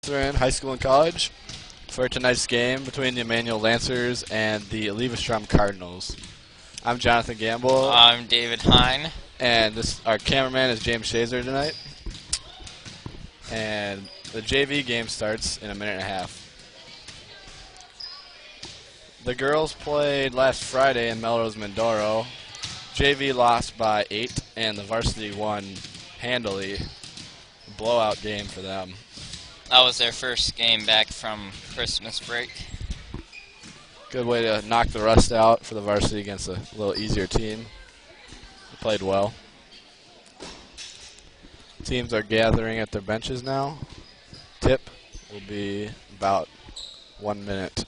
Lutheran High School and College for tonight's game between the Emmanuel Lancers and the Eleva Strum Cardinals. I'm Jonathan Gamble. I'm David Hine. And our cameraman is James Shazer tonight. And the JV game starts in a minute and a half. The girls played last Friday in Melrose Mindoro. JV lost by 8, and the varsity won handily. Blowout game for them. That was their first game back from Christmas break. Good way to knock the rust out for the varsity against a little easier team. They played well. Teams are gathering at their benches now. Tip will be about 1 minute.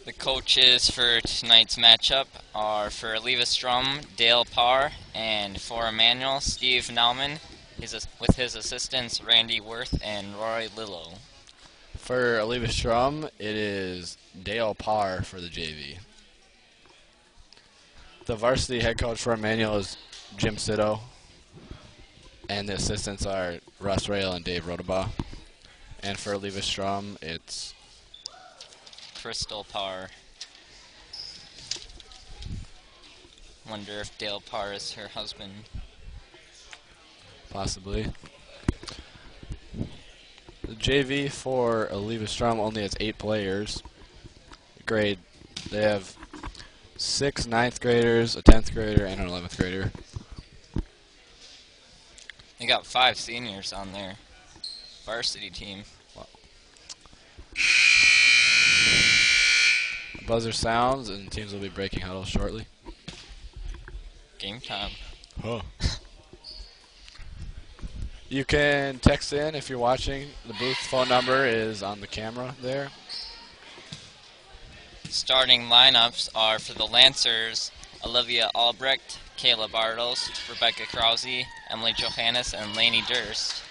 The coaches for tonight's matchup are for Eleva Strum, Dale Parr, and for Emmanuel, Steve Nauman, with his assistants Randy Worth and Roy Lillo. For Eleva Strum, it is Dale Parr for the JV. The varsity head coach for Emmanuel is Jim Sitto, and the assistants are Russ Rail and Dave Rodabaugh. And for Eleva Strum, it's Crystal Parr. Wonder if Dale Parr is her husband. Possibly. The JV for Eleva Strum only has 8 players. They have 6 9th graders, a 10th grader, and an 11th grader. They got 5 seniors on their varsity team. Wow. Buzzer sounds, and teams will be breaking huddle shortly. Game time. Huh. You can text in if you're watching. The booth phone number is on the camera there. Starting lineups are for the Lancers, Olivia Albrecht, Kayla Bartles, Rebecca Krause, Emily Johannes, and Lainey Durst.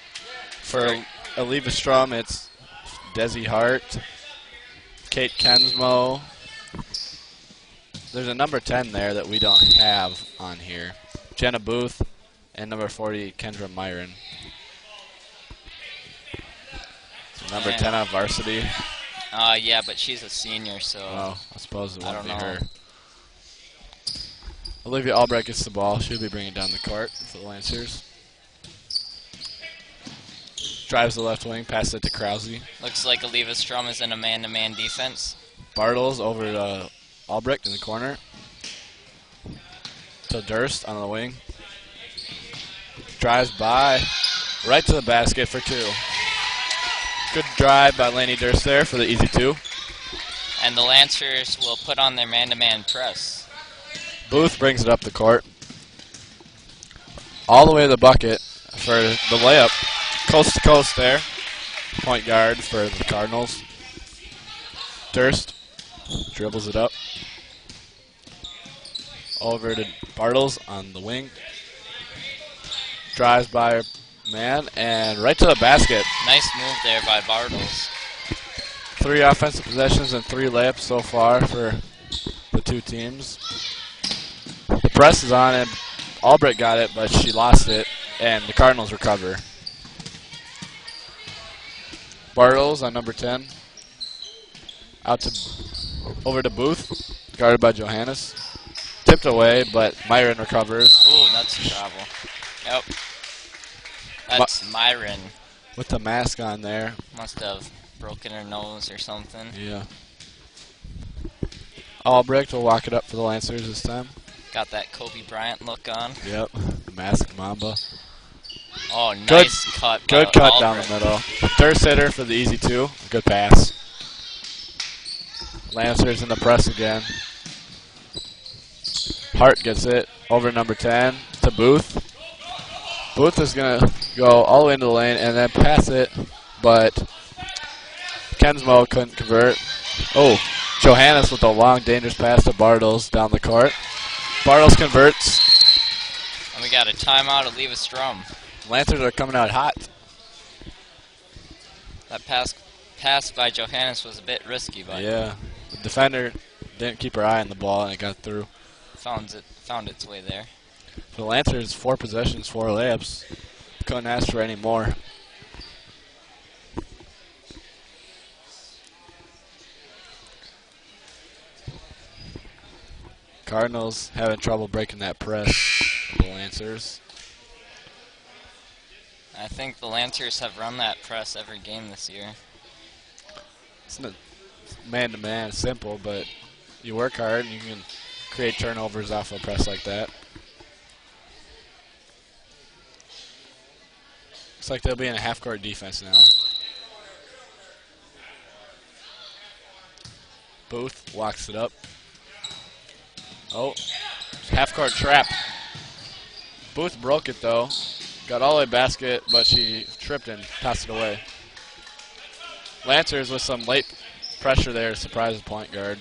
For Eleva Strum, it's Desi Hart, Kate Kensmo. There's a number 10 there that we don't have on here. Jenna Booth and number 40, Kendra Myron. So number 10 on varsity. Yeah, but she's a senior, so Oh, I suppose it won't be her. Olivia Albrecht gets the ball. She'll be bringing it down the court for the Lancers. Drives the left wing, passes it to Krause. Looks like Eleva Strum is in a man-to-man defense. Bartles over to Albrecht in the corner. To Durst on the wing. Drives by, right to the basket for 2. Good drive by Lainey Durst there for the easy 2. And the Lancers will put on their man-to-man press. Booth brings it up the court. All the way to the bucket for the layup. Coast to coast there. Point guard for the Cardinals. Durst dribbles it up. Over to Bartles on the wing. Drives by man and right to the basket. Nice move there by Bartles. 3 offensive possessions and 3 layups so far for the 2 teams. The press is on and Albrecht got it, but she lost it, and the Cardinals recover. Bartles on number 10. Over to Booth, guarded by Johannes. Tipped away, but Myron recovers. Ooh, that's travel. Yep. That's Myron. With the mask on there. Must have broken her nose or something. Yeah. Albrecht will walk it up for the Lancers this time. Got that Kobe Bryant look on. Yep. Masked Mamba. Oh, nice cut. Good cut down the middle. Durst hitter for the easy 2. Good pass. Lancers in the press again. Hart gets it over number 10 to Booth. Booth is going to go all the way into the lane and then pass it, but Kensmo couldn't convert. Oh, Johannes with a long, dangerous pass to Bartles down the court. Bartles converts. And we got a timeout to Eleva Strum. Lancers are coming out hot. That pass by Johannes was a bit risky, but yeah, the defender didn't keep her eye on the ball and it got through. Found its way there. For the Lancers, 4 possessions, 4 layups. Couldn't ask for any more. Cardinals having trouble breaking that press of the Lancers. I think the Lancers have run that press every game this year. It's not man-to-man, simple, but you work hard and you can create turnovers off a press like that. Looks like they'll be in a half-court defense now. Booth walks it up. Oh, half-court trap. Booth broke it, though. Got all the way basket, but she tripped and tossed it away. Lancers with some late pressure there to surprise the point guard.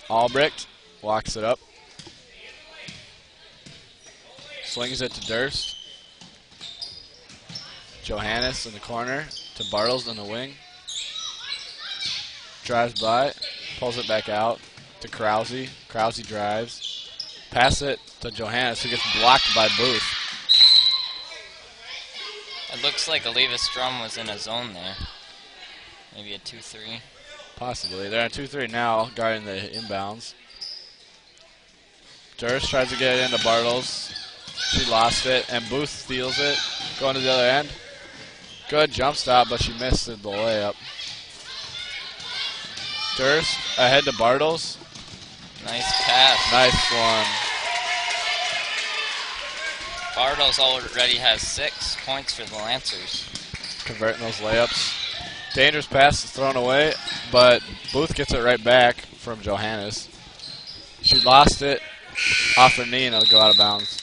Albrecht walks it up. Swings it to Durst. Johannes in the corner to Bartles in the wing. Drives by, pulls it back out to Krause. Krause drives. Pass it to Johannes, who gets blocked by Booth. It looks like Eleva Strum was in a zone there. Maybe a 2-3. Possibly. They're on 2-3 now, guarding the inbounds. Durst tries to get it into Bartles. She lost it, and Booth steals it. Going to the other end. Good jump stop, but she missed the layup. Durst ahead to Bartles. Nice pass. Nice one. Bartles already has 6 points for the Lancers. Converting those layups. Dangerous pass is thrown away, but Booth gets it right back from Johannes. She lost it off her knee, and it'll go out of bounds.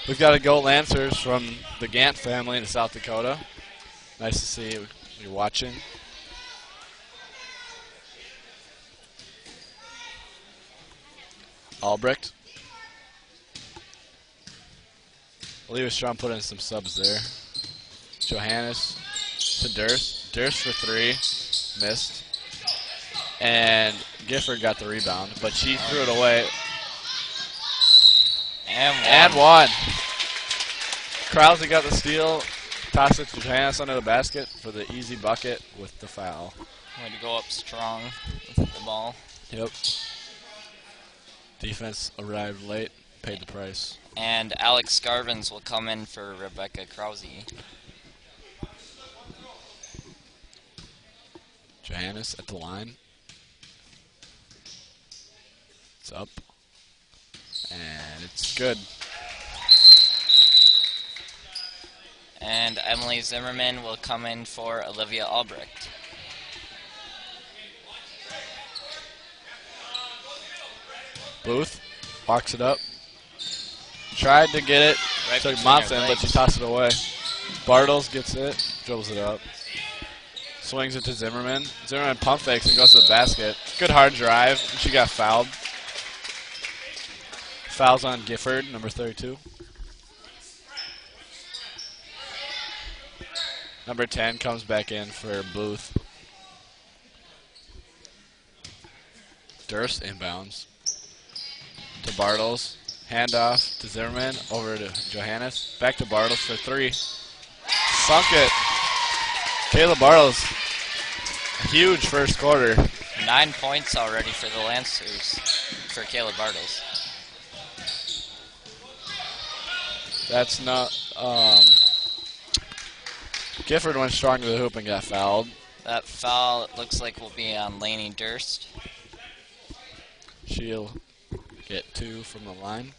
We've got a Go Lancers from the Gant family in South Dakota. Nice to see you're watching. Albrecht. Eleva Strum put in some subs there. Johannes to Durst. Durst for 3. Missed. And Gifford got the rebound, but she threw it away. And one. Krause got the steal. Tossed it to Johannes under the basket for the easy bucket with the foul. Way to go up strong with the ball. Yep. Defense arrived late, paid the price. And Alex Scarvins will come in for Rebecca Krause. Johannes at the line. It's up. And it's good. And Emily Zimmerman will come in for Olivia Albrecht. Booth walks it up. Tried to get it Right to between Monson, her but she legs. tossed it away. Bartles gets it, dribbles it up. Swings it to Zimmerman. Zimmerman pump fakes and goes to the basket. Good hard drive. And she got fouled. Fouls on Gifford, number 32. Number 10 comes back in for Booth. Durst inbounds to Bartles. Handoff to Zimmerman, over to Johannes. Back to Bartles for 3. Sunk it. Kayla Bartles, a huge first quarter. 9 points already for the Lancers for Kayla Bartles. That's not. Gifford went strong to the hoop and got fouled. That foul, it looks like, will be on Lainey Durst. She'll get 2 from the line.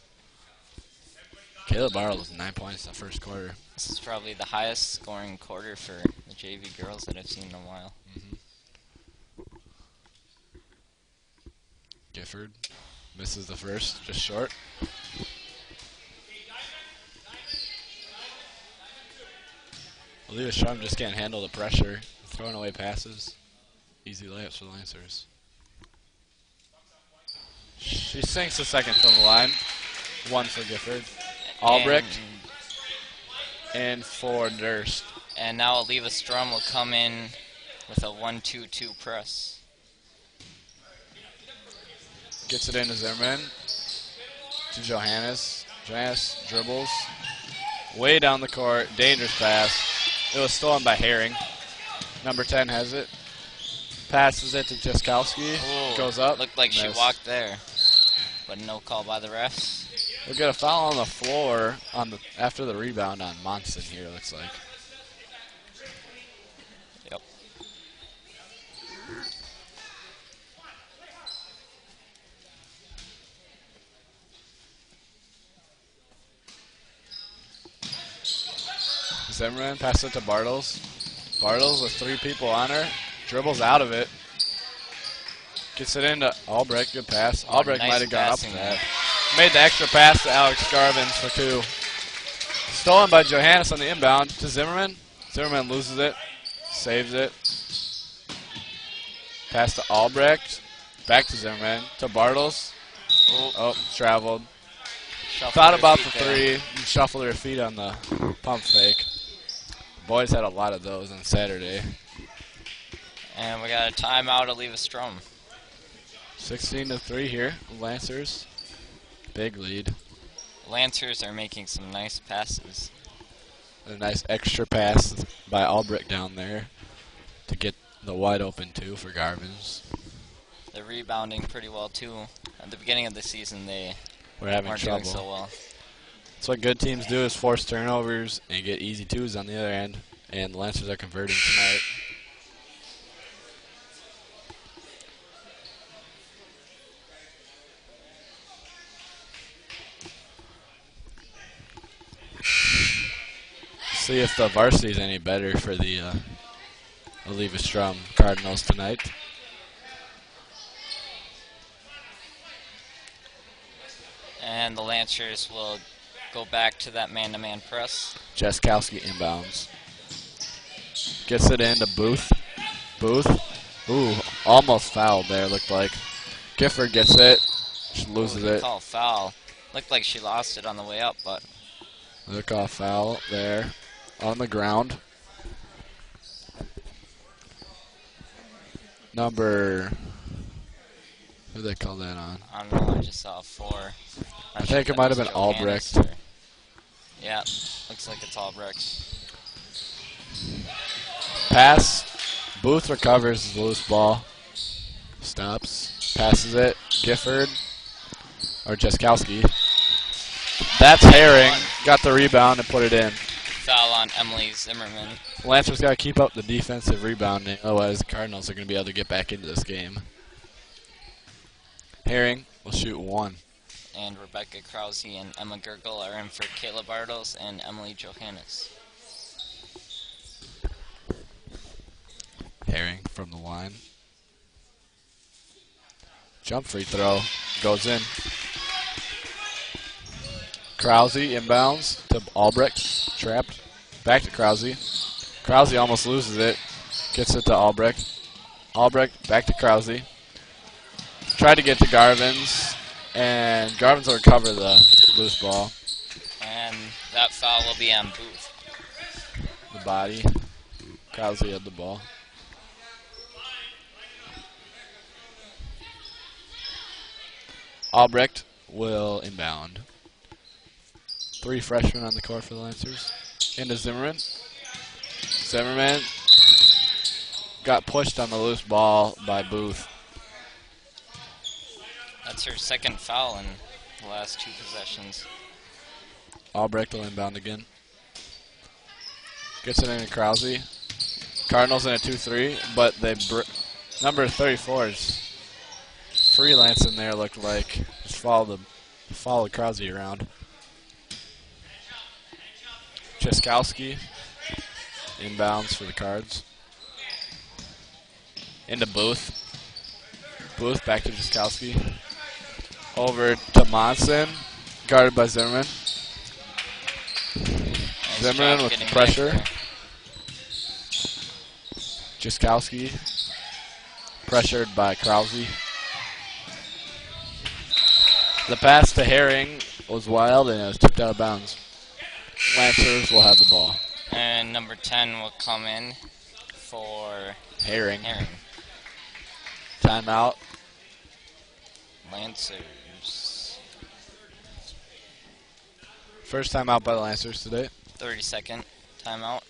Kayla Bartles, 9 points in the first quarter. This is probably the highest scoring quarter for the JV girls that I've seen in a while. Gifford misses the first, just short. Eleva Strum just can't handle the pressure. Throwing away passes. Easy layups for the Lancers. She sinks the second from the line. 1 for Gifford. Albrecht and for Durst. And now Eleva Strum will come in with a 1-2-2 press. Gets it into Zimmerman. To Johannes. Johannes dribbles. Way down the court. Dangerous pass. It was stolen by Herring. Number 10 has it. Passes it to Jaskowski. Ooh, Goes up. looked like she Missed. walked there, but no call by the refs. We'll get a foul on the floor after the rebound on Monson here, looks like. Yep. Zimmerman passes it to Bartles. Bartles with 3 people on her. Dribbles out of it. Gets it into Albrecht. Good pass. Albrecht nice might have got up to passing that. Made the extra pass to Alex Garvins for 2. Stolen by Johannes on the inbound to Zimmerman. Zimmerman loses it. Saves it. Pass to Albrecht. Back to Zimmerman. To Bartles. Oh, traveled. Thought about the 3. And shuffled her feet on the pump fake. Boys had a lot of those on Saturday. And we got a timeout to leave a Strum. 16-3 here. Lancers. Big lead. Lancers are making some nice passes. A nice extra pass by Albrecht down there to get the wide open 2 for Garvins. They're rebounding pretty well too. At the beginning of the season, they We're having weren't trouble. doing so well. That's what good teams do, is force turnovers and get easy 2s on the other end. And the Lancers are converting tonight. See if the varsity is any better for the Eleva Strum Cardinals tonight. And the Lancers will go back to that man-to-man press. Jaskowski inbounds. Gets it into Booth. Booth. Ooh, almost fouled there, looked like. Gifford gets it. She loses it. Call foul. Looked like she lost it on the way up, but Look off foul there on the ground. Number, who they call that on? I don't know. I just saw 4. I think it might have been Albrecht. Yeah, looks like it's Albrecht. Pass. Booth recovers the loose ball. Stops. Passes it. Gifford. Or Jaskowski. That's Herring. Got the rebound and put it in. Foul on Emily Zimmerman. Lancers got to keep up the defensive rebounding. Otherwise, the Cardinals are going to be able to get back into this game. Herring will shoot 1. And Rebecca Krause and Emma Gergel are in for Kayla Bartles and Emily Johannes. Herring from the line. Jump free throw. Goes in. Krause inbounds to Albrecht. Trapped. Back to Krause. Krause almost loses it. Gets it to Albrecht. Albrecht back to Krause. Tried to get to Garvins. And Garvins will recover the loose ball. And that foul will be on Booth. The body. Krause had the ball. Albrecht will inbound. 3 freshmen on the court for the Lancers. Into Zimmerman. Zimmerman got pushed on the loose ball by Booth. That's her second foul in the last 2 possessions. Albrecht will inbound again. Gets it into Krause. Cardinals in a 2-3, but they number 34 is freelance in there. Looked like just follow Krause around. Jaskowski inbounds for the Cards. Into Booth. Booth back to Jaskowski. Over to Monson, guarded by Zimmerman. Zimmerman with the pressure. Jaskowski pressured by Krause. The pass to Herring was wild and it was tipped out of bounds. Lancers will have the ball. And number 10 will come in for Herring. Herring. Timeout. Lancers. First timeout by the Lancers today. 30-second timeout.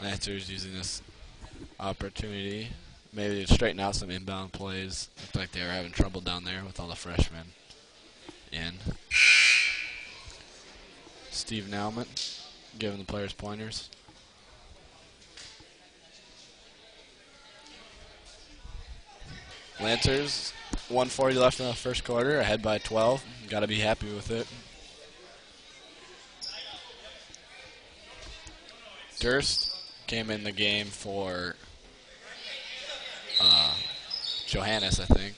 Lancers using this opportunity maybe to straighten out some inbound plays. Looked like they were having trouble down there with all the freshmen in. Steve Nauman giving the players pointers. Lancers, 1:40 left in the first quarter, ahead by 12. Got to be happy with it. Durst came in the game for Johannes, I think.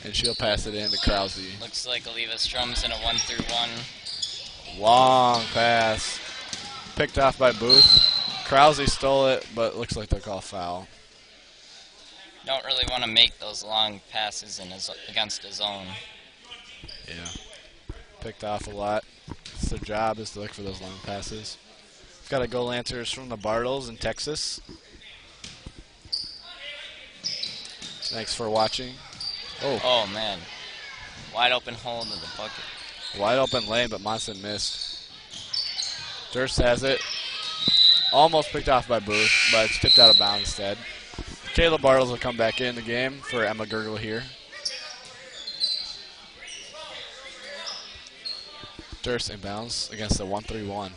And she'll pass it in to Krause. Looks like Eleva Strum's in a 1-through-1. Long pass. Picked off by Booth. Krause stole it, but looks like they'll call foul. Don't really want to make those long passes against a zone. Yeah. Picked off a lot. It's their job is to look for those long passes. Got to go Lancers from the Bartles in Texas. Thanks for watching. Oh man. Wide open hole into the bucket. Wide open lane, but Monson missed. Durst has it. Almost picked off by Booth, but it's tipped out of bounds instead. Kayla Bartles will come back in the game for Emma Gergel here. Durst inbounds against the 1-3-1.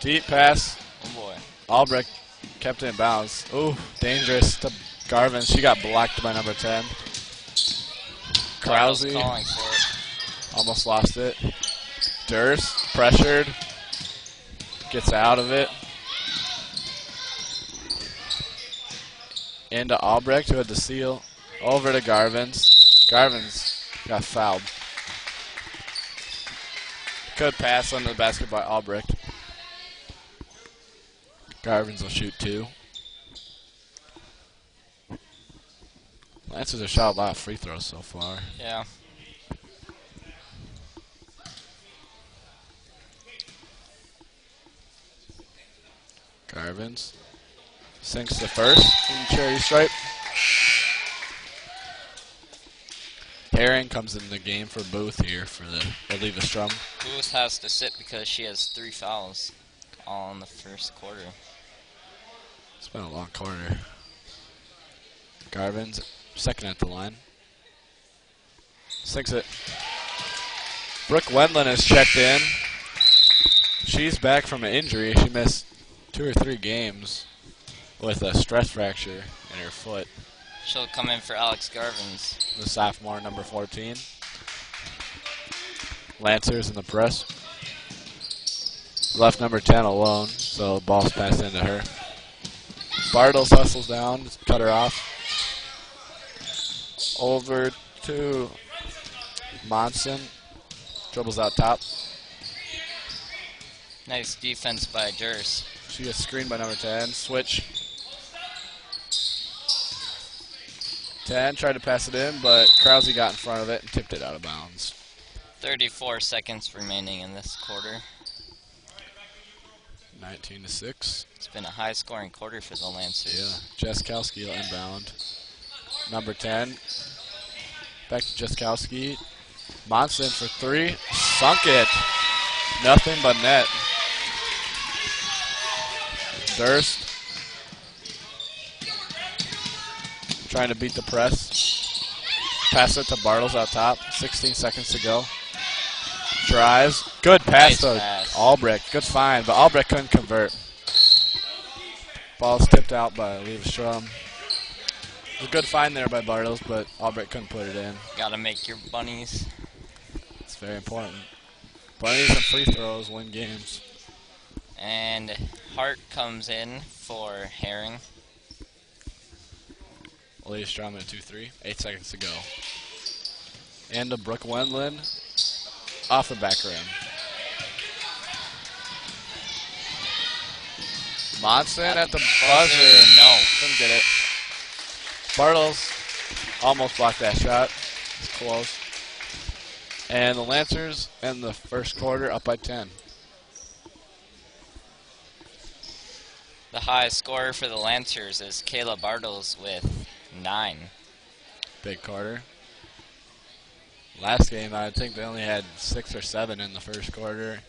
Deep pass. Oh boy. Albrecht kept it in bounds. Ooh, dangerous to Garvin. She got blocked by number 10. Krause Calling for it. almost lost it. Durst pressured. Gets out of it. Into Albrecht, who had the seal. Over to Garvin's. Garvin's got fouled. Good pass under the basket by Albrecht. Garvin's will shoot 2. Lancers have shot a lot of free throws so far. Yeah. Garvin's sinks the first from Cherry Stripe. Herring comes in the game for Booth here for the Eleva Strum. Booth has to sit because she has 3 fouls all in the first quarter. It's been a long quarter. Garvin's second at the line. Sinks it. Brooke Wendland is checked in. She's back from an injury. She missed 2 or 3 games with a stress fracture in her foot. She'll come in for Alex Garvin's. The sophomore, number 14. Lancers in the press. Left number 10 alone, so the ball's passed into her. Bartles hustles down, just cut her off. Over to Monson. Dribbles out top. Nice defense by Durst. She gets screened by number 10. Switch. 10 tried to pass it in, but Krause got in front of it and tipped it out of bounds. 34 seconds remaining in this quarter. 19-6. It's been a high-scoring quarter for the Lancers. Yeah, Jaskowski will inbound. Number 10. Back to Jaskowski. Monson for 3. Sunk it. Nothing but net. Durst. Trying to beat the press. Pass it to Bartles out top. 16 seconds to go. Drives. Good pass Nice to pass. Albrecht. Good find, but Albrecht couldn't convert. Ball's tipped out by Eleva Strum. It was a good find there by Bartles, but Albrecht couldn't put it in. Gotta make your bunnies. It's very important. Bunnies and free throws win games. And Hart comes in for Herring. Eleva Strum at 2-3. 8 seconds to go. And to Brooke Wendland. Off the back rim. Monson at the buzzer. No. Couldn't get it. Bartles almost blocked that shot. It's close. And the Lancers in the first quarter up by 10. The highest scorer for the Lancers is Kayla Bartles with 9. Big Carter. Last game, I think they only had 6 or 7 in the first quarter.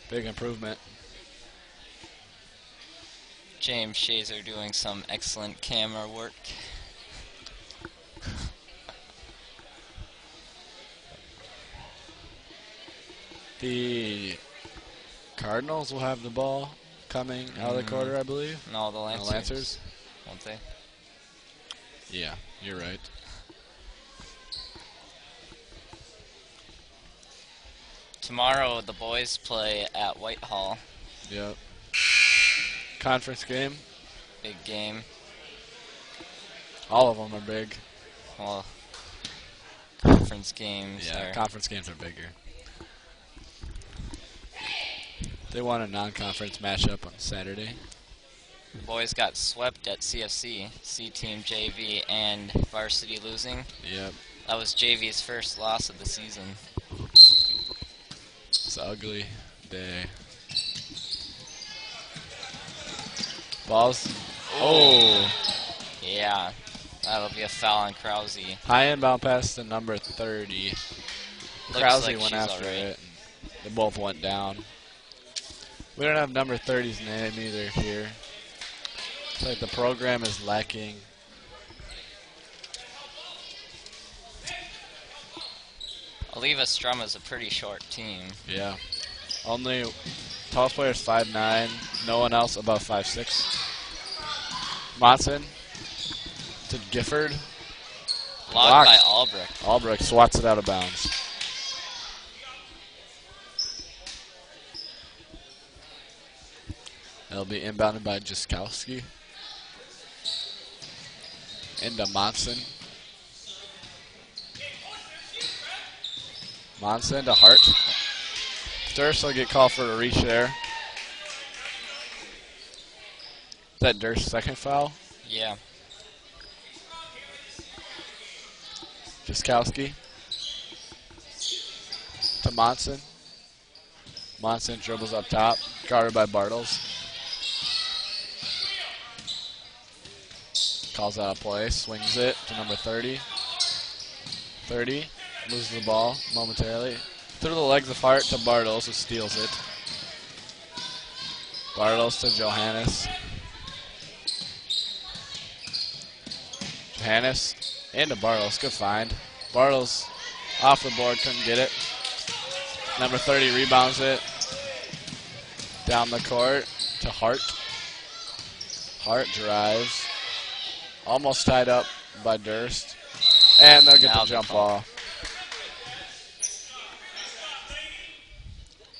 Big improvement. James Shazer doing some excellent camera work. The Cardinals will have the ball coming out of the quarter, I believe. No, the Lancers. The Lancers? Won't they? Yeah, you're right. Tomorrow the boys play at Whitehall. Yep. Conference game. Big game. All of them are big. Well, conference games Yeah, are... conference games are bigger. They won a non-conference matchup on Saturday. The boys got swept at CFC, C-Team JV, and varsity losing. Yep. That was JV's first loss of the season. It's an ugly day. Balls. Oh. Yeah, that'll be a foul on Krause. High inbound pass to number 30. Krause like went she's after alright. it. They both went down. We don't have number 30's name either here. It's like the program is lacking. Eleva Strum is a pretty short team. Yeah. Only tallest player is 5'9". No one else above 5'6". Monson to Gifford. Blocked by Albrecht. Albrecht swats it out of bounds. It'll be inbounded by Jaskowski. Into Monson. Monson to Hart. Durst will get called for a reach there. Is that Durst's second foul? Yeah. Jaskowski to Monson. Monson dribbles up top, guarded by Bartles. Calls out a play, swings it to number 30. 30 loses the ball momentarily. Through the legs of Hart to Bartles, who steals it. Bartles to Johannes. Johannes into Bartles, good find. Bartles off the board, couldn't get it. Number 30 rebounds it. Down the court to Hart. Hart drives. Almost tied up by Durst. And they'll get Now the jump ball.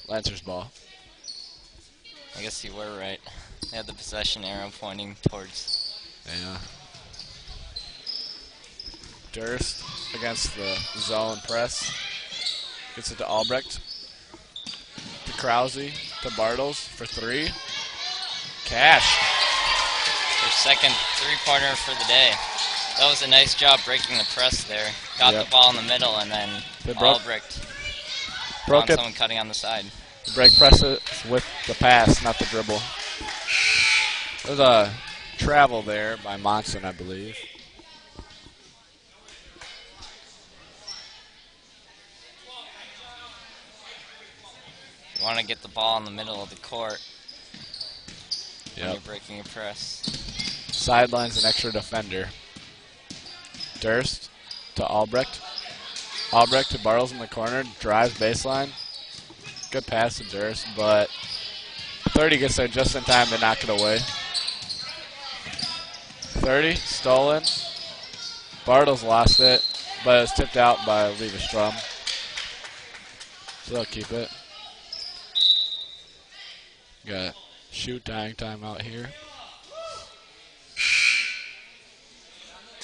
Lancers ball. I guess you were right. They had the possession arrow pointing towards. Yeah. Durst against the zone press. Gets it to Albrecht. To Krause. To Bartles for three. Cash. Their second three-pointer for the day. That was a nice job breaking the press there. Got Yep. the ball in the middle, and then Albrecht Broke found it. someone cutting on the side. Break press it with the pass, not the dribble. There's a travel there by Monson, I believe. You want to get the ball in the middle of the court when Yep. you're breaking a press. Sidelines an extra defender. Durst to Albrecht. Albrecht to Bartles in the corner. Drives baseline. Good pass to Durst, but 30 gets there just in time to knock it away. 30, stolen. Bartles lost it, but it was tipped out by Eleva Strum. So they'll keep it. Got shoot dying timeout here.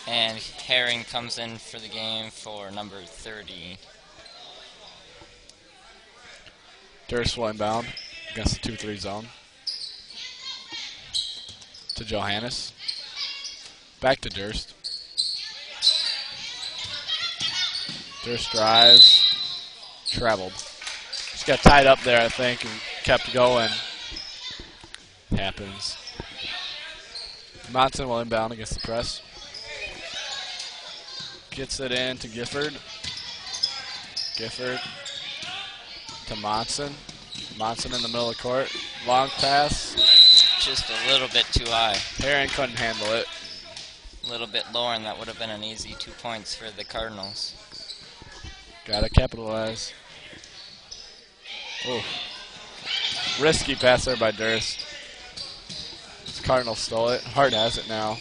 And Herring comes in for the game for number 30. Durst will inbound against the 2-3 zone. To Johannes. Back to Durst. Durst drives. Traveled. Just got tied up there, I think, and kept going. Happens. Monson will inbound against the press. Gets it in to Gifford. Gifford to Monson. Monson in the middle of the court. Long pass. just a little bit too high. Herring couldn't handle it. A little bit lower, and that would have been an easy 2 points for the Cardinals. Gotta capitalize. Oh. Risky pass there by Durst. Cardinals stole it. Hart has it now.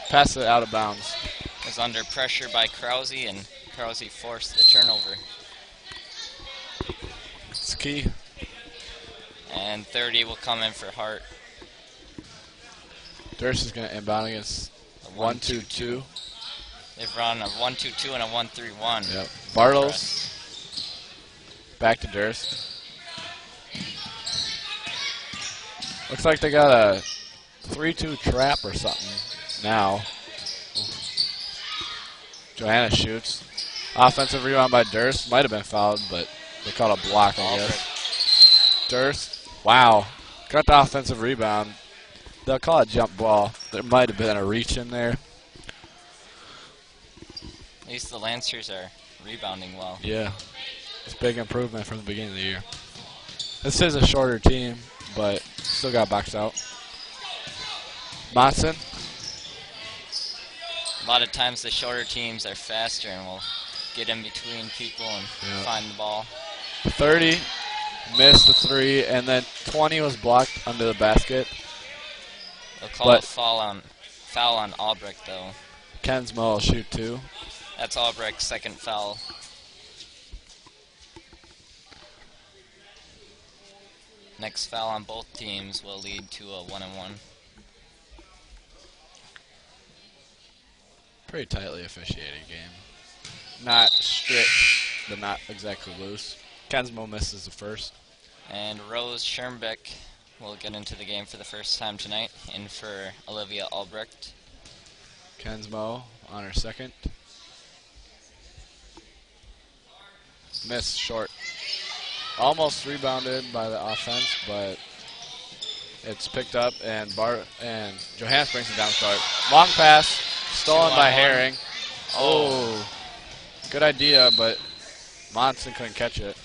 Pass it out of bounds. Was under pressure by Krause, and Krause forced the turnover. It's key. And 30 will come in for Hart. Durst is going to inbound against 1-2-2. They've run a 1-2-2 and a 1-3-1. Yep. Bartles. Back to Durst. Looks like they got a 3-2 trap or something now. Johanna shoots. Offensive rebound by Durst. Might have been fouled, but they called a block, I guess. Durst. Wow. Got the offensive rebound. They'll call it jump ball. There might have been a reach in there. At least the Lancers are rebounding well. Yeah. It's a big improvement from the beginning of the year. This is a shorter team, but still got boxed out. Monson. A lot of times the shorter teams are faster and will get in between people and find the ball. 30, missed the 3, and then 20 was blocked under the basket. They'll call a foul on Albrecht, though. Kensmo will shoot 2. That's Albrecht's second foul. Next foul on both teams will lead to a 1-and-1. Pretty tightly officiated game. Not strict, but not exactly loose. Kensmo misses the first. And Rose Schirmbeck will get into the game for the first time tonight, in for Olivia Albrecht. Kensmo on her second. Missed short. Almost rebounded by the offense, but it's picked up, and Johannes brings it down start. Long pass, stolen by Herring. Oh, good idea, but Monson couldn't catch it.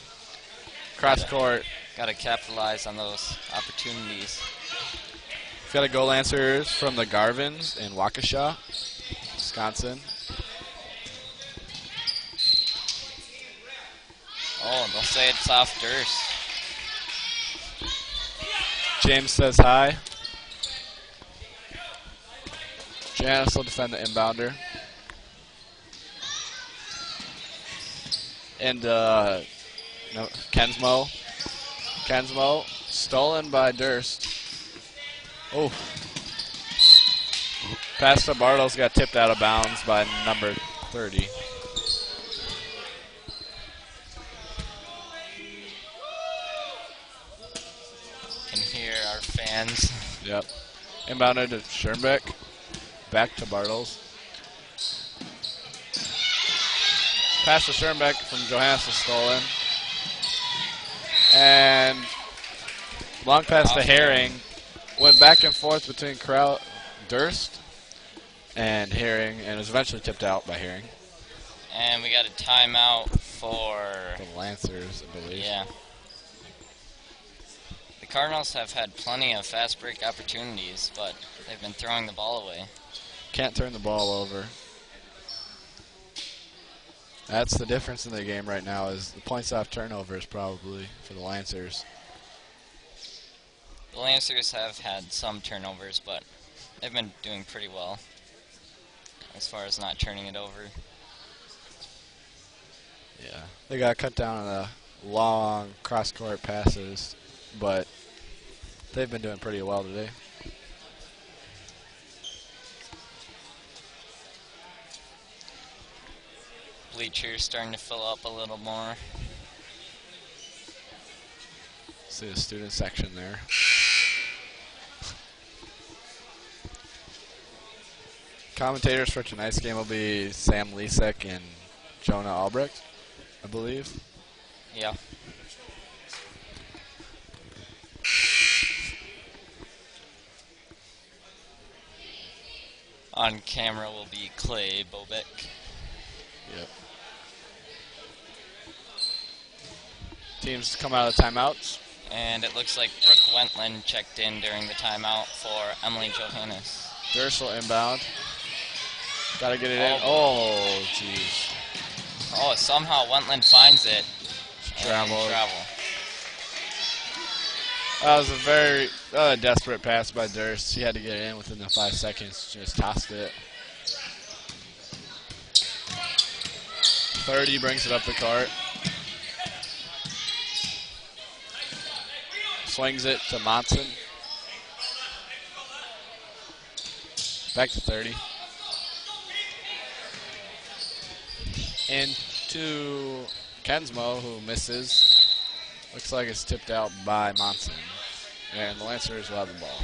Cross court. Got to capitalize on those opportunities. We've got a goal Lancers from the Garvins in Waukesha, Wisconsin. Oh, they'll say it's off Durst. James says hi. Janice will defend the inbounder. And Kensmo. Kensmo, stolen by Durst. Oh. Pass to Bartles got tipped out of bounds by number 30. Can hear our fans. Yep. Inbounded to Schirmbeck. Back to Bartles. Pass to Schirmbeck from Johannes is stolen. And long pass to Herring. Went back and forth between Durst and Herring, and was eventually tipped out by Herring. And we got a timeout for The Lancers, I believe. Yeah. The Cardinals have had plenty of fast break opportunities, but they've been throwing the ball away. Can't turn the ball over. That's the difference in the game right now, is the points off turnovers probably for the Lancers. The Lancers have had some turnovers, but they've been doing pretty well as far as not turning it over. Yeah. They got cut down on the long cross-court passes, but they've been doing pretty well today. Bleachers starting to fill up a little more. See the student section there. Commentators for tonight's game will be Sam Lisek and Jonah Albrecht, I believe. Yeah. On camera will be Clay Bobek. Yep. Teams come out of timeouts. And it looks like Brooke Wentland checked in during the timeout for Emily Johannes. Dursel inbound. Gotta get it in. Oh, jeez. Oh, somehow Wentland finds it. Travel. Travel. That was a very desperate pass by Durst. She had to get it in within the 5 seconds. Just tossed it. 30 brings it up the court. Swings it to Monson. Back to 30. Into Kensmo, who misses. Looks like it's tipped out by Monson. And the Lancers will have the ball.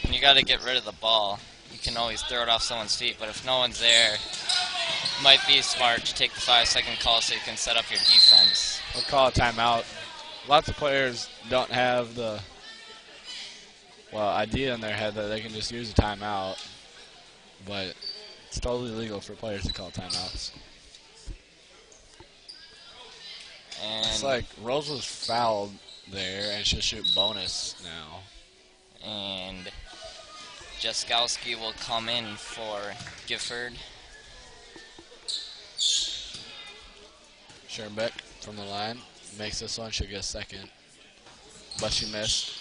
When you got to get rid of the ball, you can always throw it off someone's feet, but if no one's there, it might be smart to take the 5-second call so you can set up your defense. We'll call a timeout. Lots of players don't have the idea in their head that they can just use a timeout, but it's totally legal for players to call timeouts. And it's like Rose was fouled there, and she'll shoot bonus now. And Jaskowski will come in for Gifford. Schoenbeck from the line makes this one. She'll get a second, but she missed.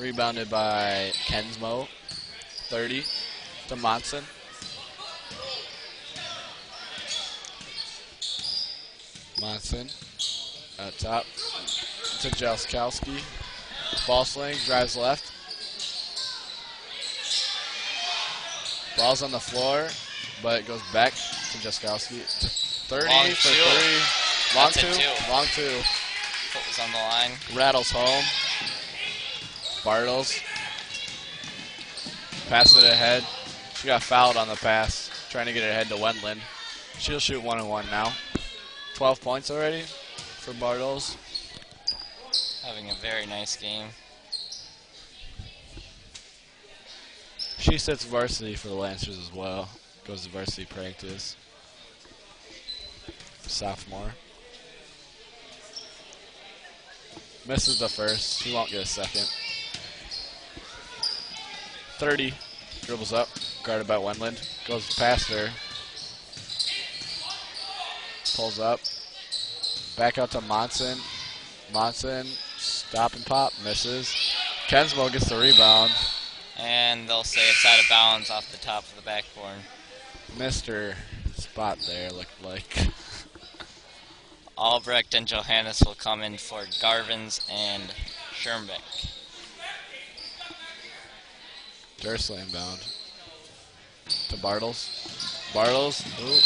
Rebounded by Kensmo. 30 to Monson. Monson at top to Jaskowski. Ball swing, drives left. Ball's on the floor, but it goes back to Jaskowski. 30 Long for two. 3. Long That's a two. two. Long two. Foot was on the line. Rattles home. Bartles. Pass it ahead. She got fouled on the pass. Trying to get it ahead to Wendland. She'll shoot 1-1 now. 12 points already for Bartles. Having a very nice game. She sits varsity for the Lancers as well. Goes to varsity practice. Sophomore. Misses the first. She won't get a second. 30. Dribbles up. Guarded by Wendland. Goes past her. Pulls up. Back out to Monson. Monson. Stop and pop. Misses. Kensmo gets the rebound. And they'll say it's out of bounds off the top of the backboard. Missed her spot there, looked like. Albrecht and Johannes will come in for Garvins and Schoenbeck. Dursley inbound. To Bartles. Bartles. Ooh.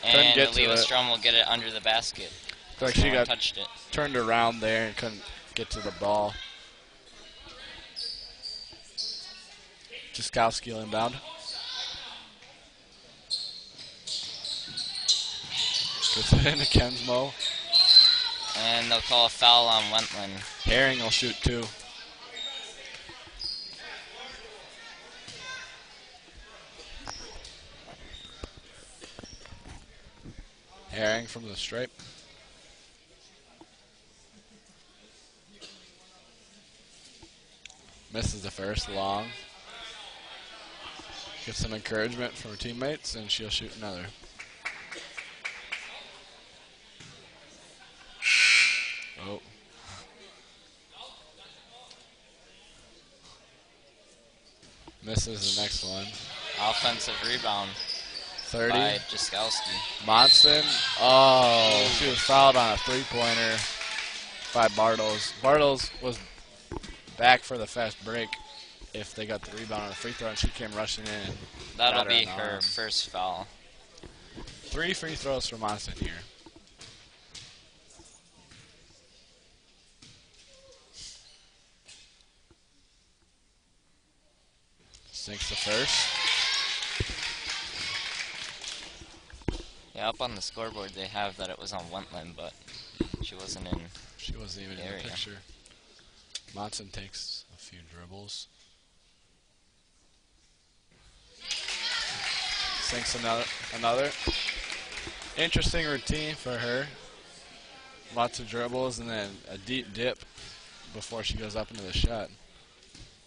And get to Eleva it. Strum will get it under the basket. Like No she one got touched it. turned around there and couldn't get to the ball. Jaskowski will inbound. Gets it into Kensmo. And they'll call a foul on Wentland. Herring will shoot 2. Herring from the stripe. Misses the first, long. Gets some encouragement from her teammates, and she'll shoot another. Oh. Misses the next one. Offensive rebound 30. by Jaskowski. Monson. Oh, she was fouled on a three-pointer by Bartles. Bartles was back for the fast break if they got the rebound on a free throw, and she came rushing in. And That'll got her be on the her arm. first foul. 3 free throws for Monson here. Sinks the first. Yeah, up on the scoreboard they have that it was on Wentland, but she wasn't in. She wasn't even in Area. the picture. Monson takes a few dribbles. Sinks another. Interesting routine for her. Lots of dribbles and then a deep dip before she goes up into the shot.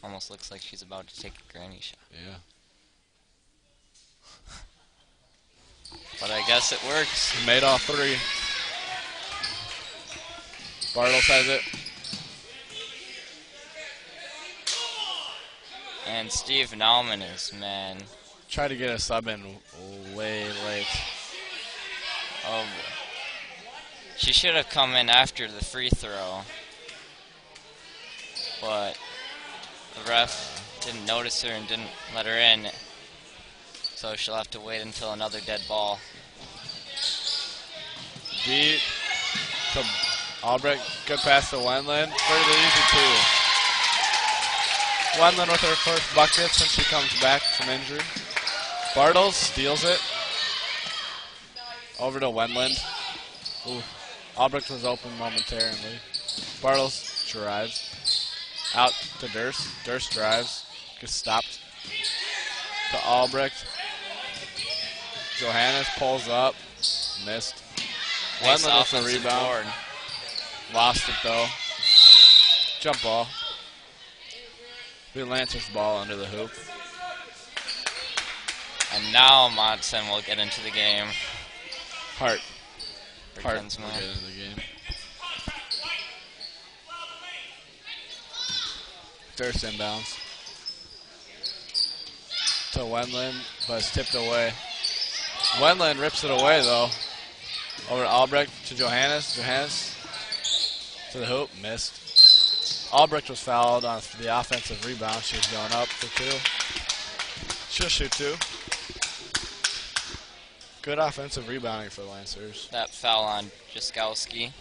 Almost looks like she's about to take a granny shot. Yeah. But I guess it works. Made all three. Bartles has it. And Steve Nauman is, man. Tried to get a sub in way late. Oh, she should have come in after the free throw. But the ref didn't notice her and didn't let her in. So she'll have to wait until another dead ball. Beat to Albrecht. Good pass to Wendland for the easy two. Wendland with her first bucket since she comes back from injury. Bartles steals it. Over to Wendland. Ooh. Albrecht was open momentarily. Bartles drives. Out to Durst. Durst drives. Gets stopped. To Albrecht. Johannes pulls up. Missed. Nice Wendland with the offensive rebound. board. Lost it though. Jump ball. We Lancers ball under the hoop. And now Monson will get into the game. Hart. For Hart Kensmo. will get into the game. Durst inbounds. To Wendland, but it's tipped away. Wendland rips it away though. Over to Albrecht to Johannes. Johannes to the hoop. Missed. Albrecht was fouled on the offensive rebound. She was going up for two. She'll shoot two. Good offensive rebounding for the Lancers. That foul on Jaskowski.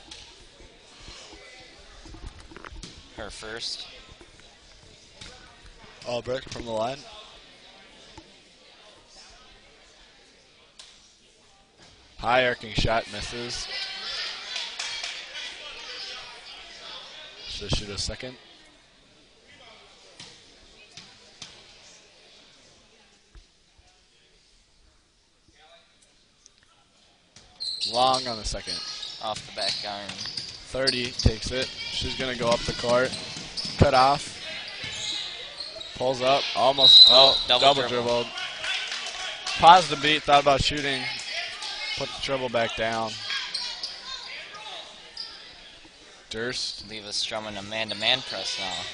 Her first. Albrecht from the line. High arcing shot misses. Should shoot a second. Long on the second. Off the back iron. 30 takes it. She's going to go up the court. Cut off. Pulls up. Almost. Oh, double dribbled. Paused the beat. Thought about shooting. Put the dribble back down. Durst. Leave us strumming a man-to-man press now.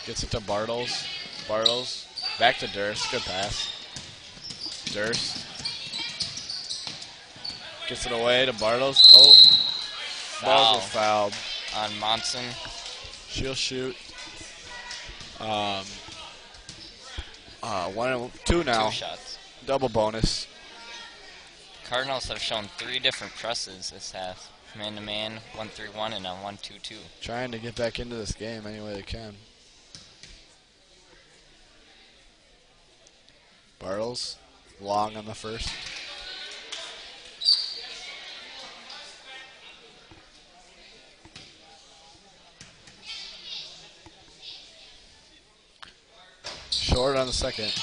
Gets it to Bartles. Bartles. Back to Durst. Good pass. Durst. Gets it away to Bartles. Oh. Balls was fouled. On Monson. She'll shoot. 2 now. 2 shots. Double bonus. Cardinals have shown 3 different presses this half. Man-to-man, 1-3-1, and a 1-2-2. Trying to get back into this game any way they can. Bartles. Long on the first. Short on the second.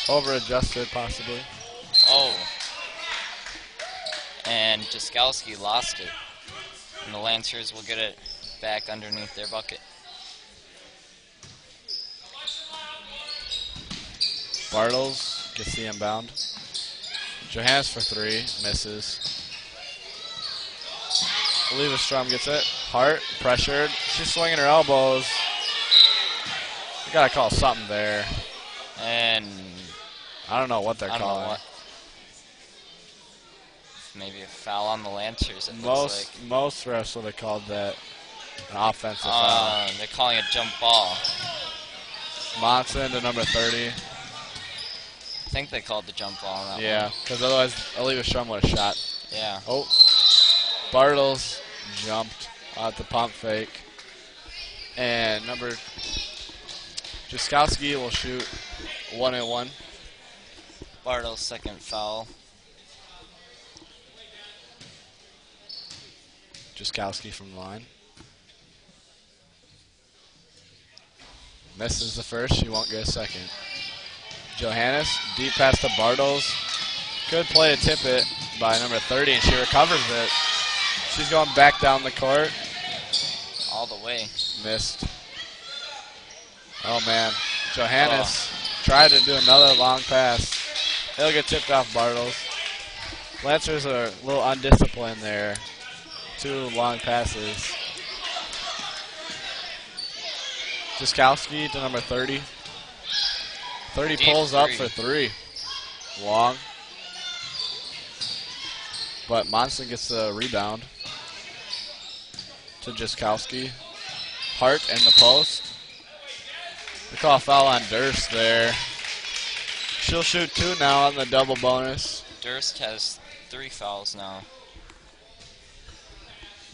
Over adjusted possibly. Oh. And Jaskowski lost it. And the Lancers will get it back underneath their bucket. Bartles gets the inbound. Johannes for 3. Misses. Eleva Strum gets it. Hart pressured. She's swinging her elbows. You gotta call something there. And I don't know what they're calling. Maybe a foul on the Lancers, it looks like. Most refs would have called that an offensive foul. They're calling a jump ball. Monson to number 30. I think they called the jump ball on that one. Yeah, because otherwise Eleva Strum would have shot. Yeah. Oh, Bartles jumped at the pump fake. And number Jaskowski will shoot 1-1. Bartles' second foul. Jaskowski from the line. Misses the first. She won't get a second. Johannes, deep pass to Bartles. Good play to tip it. by number 30, and she recovers it. She's going back down the court. All the way. Missed. Oh, man. Johannes tried to do another long pass. It'll get tipped off Bartles. Lancers are a little undisciplined there. 2 long passes. Jiskowski to number 30. 30 Deep pulls up three. for 3. Long. But Monson gets the rebound to Jiskowski. Hart in the post. They call a foul on Durst there. She'll shoot 2 now on the double bonus. Durst has 3 fouls now.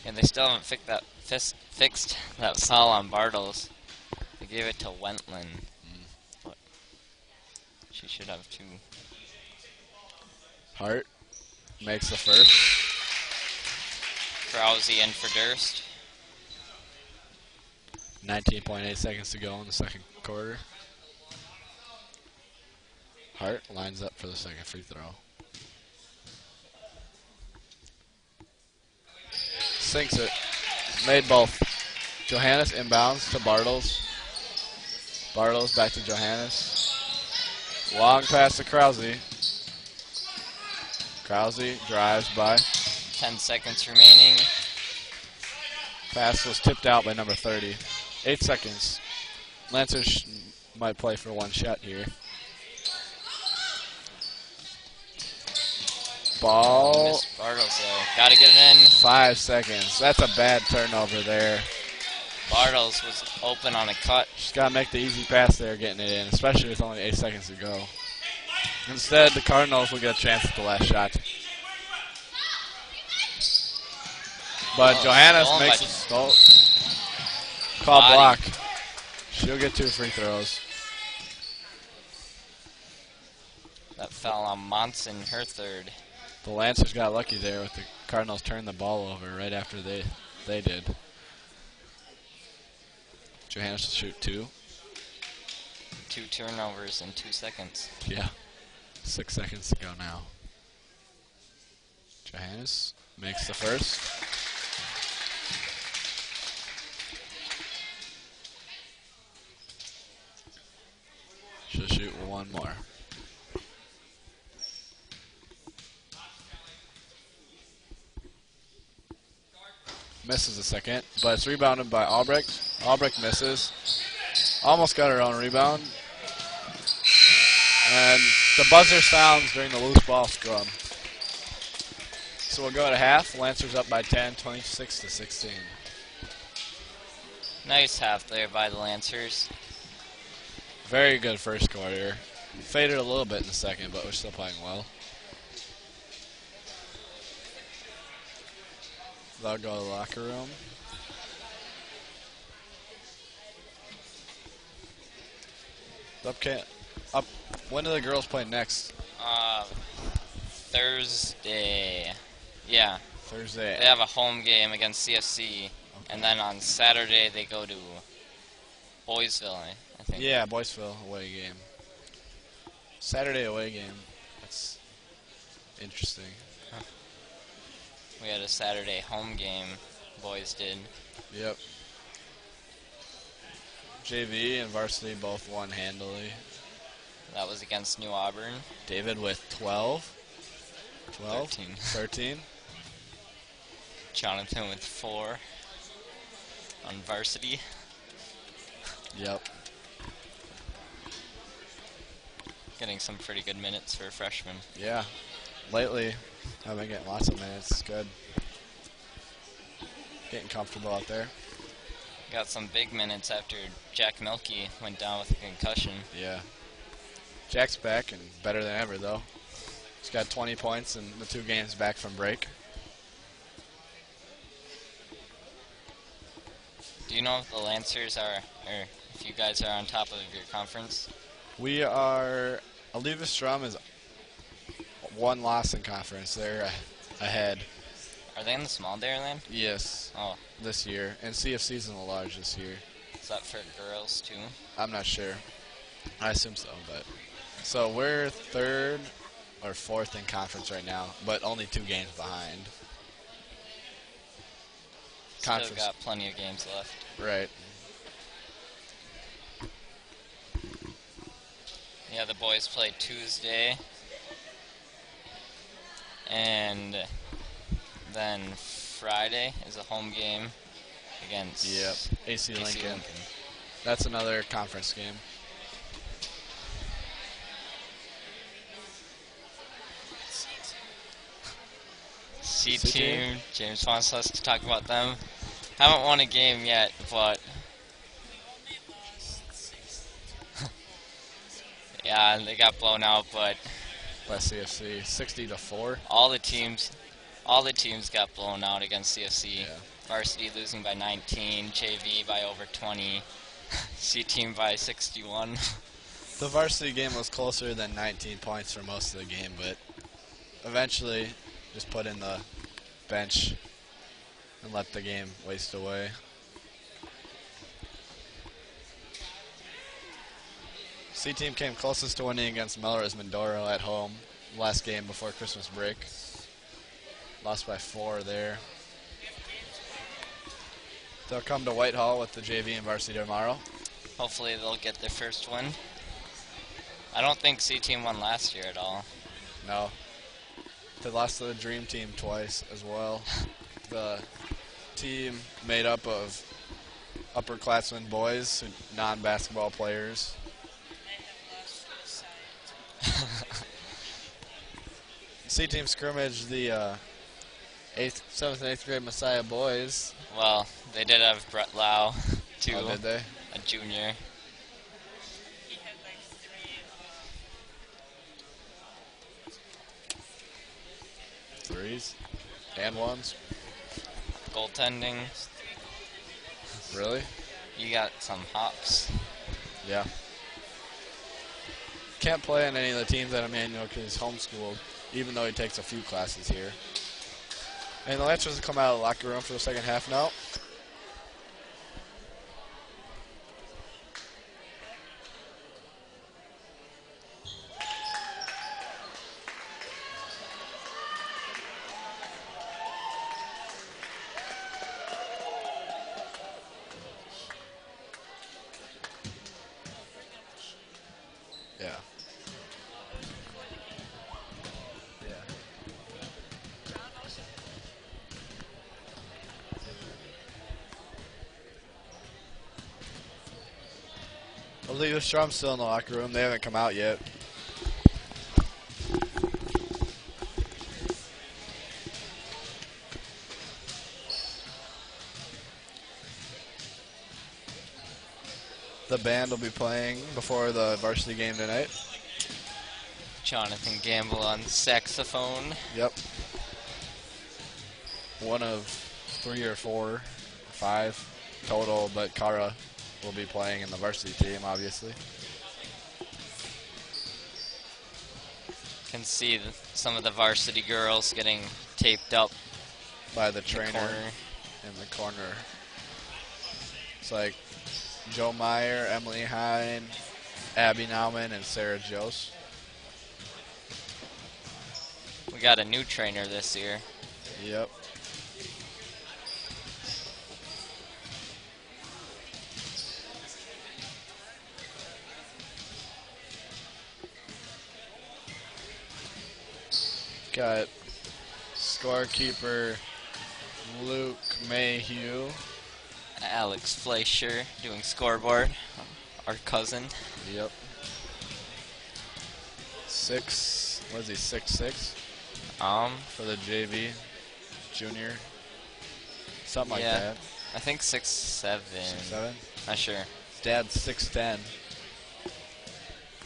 And they still haven't fixed that foul on Bartles. They gave it to Wentland. But she should have 2. Hart makes the first. Krause in for Durst. 19.8 seconds to go in the second quarter. Hart lines up for the second free throw. Sinks it. Made both. Johannes inbounds to Bartles. Bartles back to Johannes. Long pass to Krause. Krause drives by. 10 seconds remaining. Pass was tipped out by number 30. 8 seconds. Lancers might play for 1 shot here. Ball. Miss Bartles there. Gotta get it in. 5 seconds. That's a bad turnover there. Bartles was open on a cut. Just got to make the easy pass there, getting it in, especially with only 8 seconds to go. Instead, the Cardinals will get a chance at the last shot. But Johannes stolen makes by- a call Body. block. She'll get 2 free throws. That fell on Monson, her 3rd. The Lancers got lucky there with the Cardinals turning the ball over right after they did. Johannes will shoot 2. 2 turnovers in 2 seconds. Yeah. 6 seconds to go now. Johannes makes the first. She'll shoot 1 more. Misses a second, but it's rebounded by Albrecht. Albrecht misses. Almost got her own rebound. And the buzzer sounds during the loose ball scrum. So we'll go to half. Lancers up by 10, 26 to 16. Nice half there by the Lancers. Very good first quarter. Faded a little bit in the second, but we're still playing well. They'll go to the locker room. Up. When do the girls play next? Thursday. Yeah. Thursday. They have a home game against CFC. And then on Saturday they go to Boysville, I think. Yeah, Boyceville away game. Saturday away game. That's interesting. We had a Saturday home game, boys did. Yep. JV and varsity both won handily. That was against New Auburn. David with 12. 12? 13. 13. Jonathan with 4 on varsity. Yep. Getting some pretty good minutes for a freshman. Yeah. Lately, I've been getting lots of minutes. It's good. Getting comfortable out there. Got some big minutes after Jack Milkey went down with a concussion. Yeah. Jack's back and better than ever, though. He's got 20 points in the 2 games back from break. Do you know if the Lancers are, or if you guys are on top of your conference? We are. Eleva Strum is 1 loss in conference. They're ahead. Are they in the small Dairyland? Yes. Oh. This year. And CFC's in the large this year. Is that for girls too? I'm not sure. I assume so, but. So we're 3rd or 4th in conference right now, but only 2 games behind. Still Conference. got plenty of games left. Right. Yeah, the boys play Tuesday. And then Friday is a home game against AC AC Lincoln. Lincoln. That's another conference game. C C team, James wants us to talk about them. Haven't won a game yet, but yeah, they got blown out. But By CFC, 60-4. all the teams got blown out against CFC. Yeah. Varsity losing by 19, JV by over 20, C team by 61. The varsity game was closer than 19 points for most of the game, but eventually just put in the bench and let the game waste away. C team came closest to winning against Melrose Mindoro at home last game before Christmas break. Lost by 4 there. They'll come to Whitehall with the JV and varsity tomorrow. Hopefully they'll get their first win. I don't think C team won last year at all. No. They lost to the Dream Team twice as well. The team made up of upperclassmen boys, non-basketball players. C team scrimmage the 7th and 8th grade Messiah boys. Well, they did have Brett Lau, too, Oh, did they? a junior. Threes and ones. Goaltending, Really? you got some hops. Yeah. Can't play on any of the teams at Emmanuel because he's homeschooled, even though he takes a few classes here. And the Lancers will come out of the locker room for the second half now. Yeah. Eleva Strum's still in the locker room. They haven't come out yet. The band will be playing before the varsity game tonight. Jonathan Gamble on saxophone. Yep. One of 3 or 4 or 5 total, but Kara will be playing in the varsity team, obviously. Can see some of the varsity girls getting taped up By the in the trainer corner. in the corner. It's like Joe Meyer, Emily Hine, Abby Nauman, and Sarah Jose. We got a new trainer this year. Yep. Got scorekeeper Luke Mayhew. Alex Fleischer doing scoreboard. Our cousin. Yep. 6, what is he, 6'6"? For the JV junior. Something like Yeah. that. I think 6'7". 6'7"? Not sure. His dad's 6'10".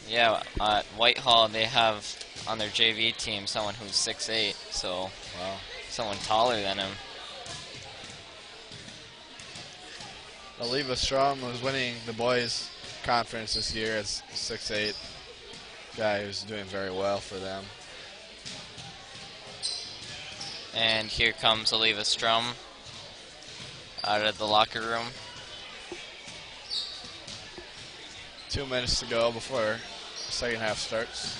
Yeah, at Whitehall they have on their JV team someone who's 6'8", so Wow. someone taller than him. Eleva Strum was winning the boys conference this year as 6'8". Guy who's doing very well for them. And here comes Eleva Strum out of the locker room. 2 minutes to go before the second half starts.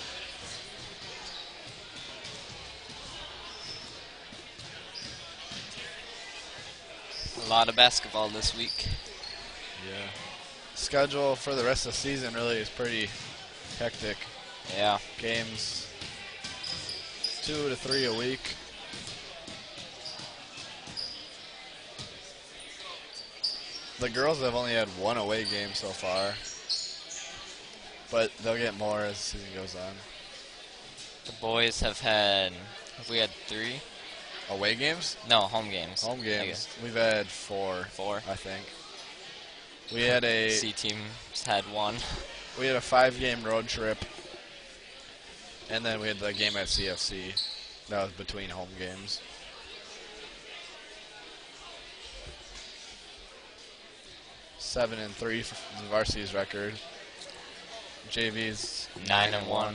lot of basketball this week. Yeah. Schedule for the rest of the season really is pretty hectic. Yeah. Games 2 to 3 a week. The girls have only had 1 away game so far, but they'll get more as the season goes on. The boys have we had 3? Away games? No, home games. Home games. We've had 4. 4? I think. We had a C team's had 1. We had a 5-game road trip, and then we had the game at CFC. That was between home games. Seven and 3 for the varsity's record. JV's 9 and 1.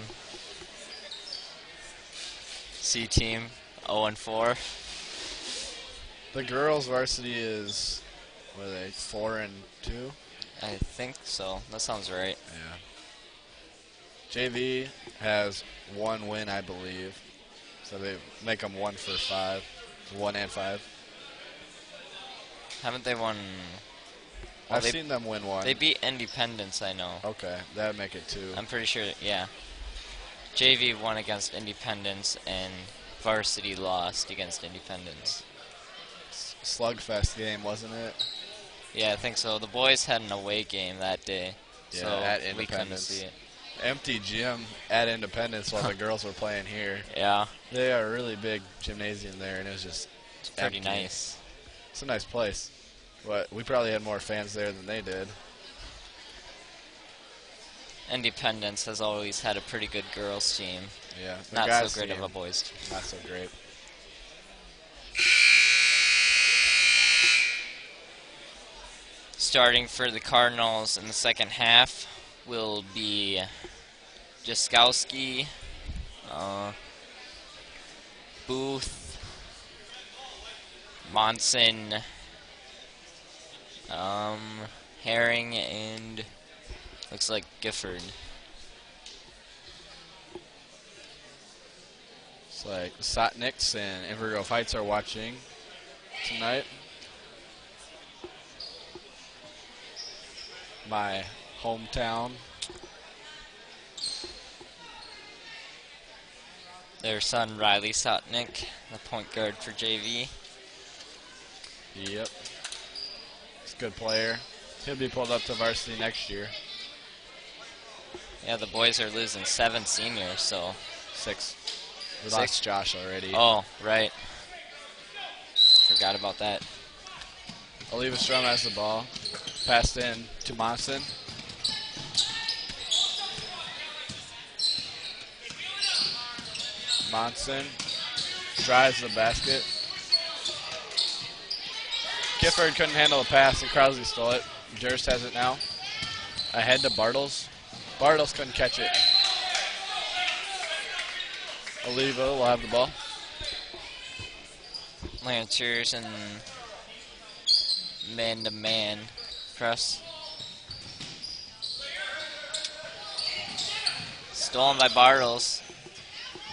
C team 0 and 4. The girls' varsity is, what are they, 4 and 2? I think so. That sounds right. Yeah. JV has 1 win, I believe. So they make them 1 for 5. 1 and 5. Haven't they won? Well, I've seen them win 1. They beat Independence, I know. Okay, that'd make it 2. I'm pretty sure, yeah. JV won against Independence, and varsity lost against Independence. Slugfest game, wasn't it? Yeah, I think so. The boys had an away game that day, Yeah, so at we couldn't Independence. see it. Empty gym at Independence while the girls were playing here. Yeah, They are a really big gymnasium there, and it was just it's pretty empty. nice. It's a nice place, but we probably had more fans there than they did. Independence has always had a pretty good girls team. Yeah, the Not guys so great of team, a boys team. Not so great. Starting for the Cardinals in the second half will be Jaskowski, Booth, Monson, Herring, and looks like Gifford. It's like Sotniks and Invergrove Heights are watching tonight. My hometown. Their son Riley Sotnik, the point guard for JV. Yep. He's a good player. He'll be pulled up to varsity next year. Yeah, the boys are losing 7 seniors, so 6. We 6? lost Josh already. Oh, right. Forgot about that. Eleva Strum has the ball. Passed in to Monson. Monson drives the basket. Gifford couldn't handle the pass, and Krause stole it. Durst has it now. Ahead to Bartles. Bartles couldn't catch it. Eleva will have the ball. Lancers and man-to-man press. Stolen by Bartles.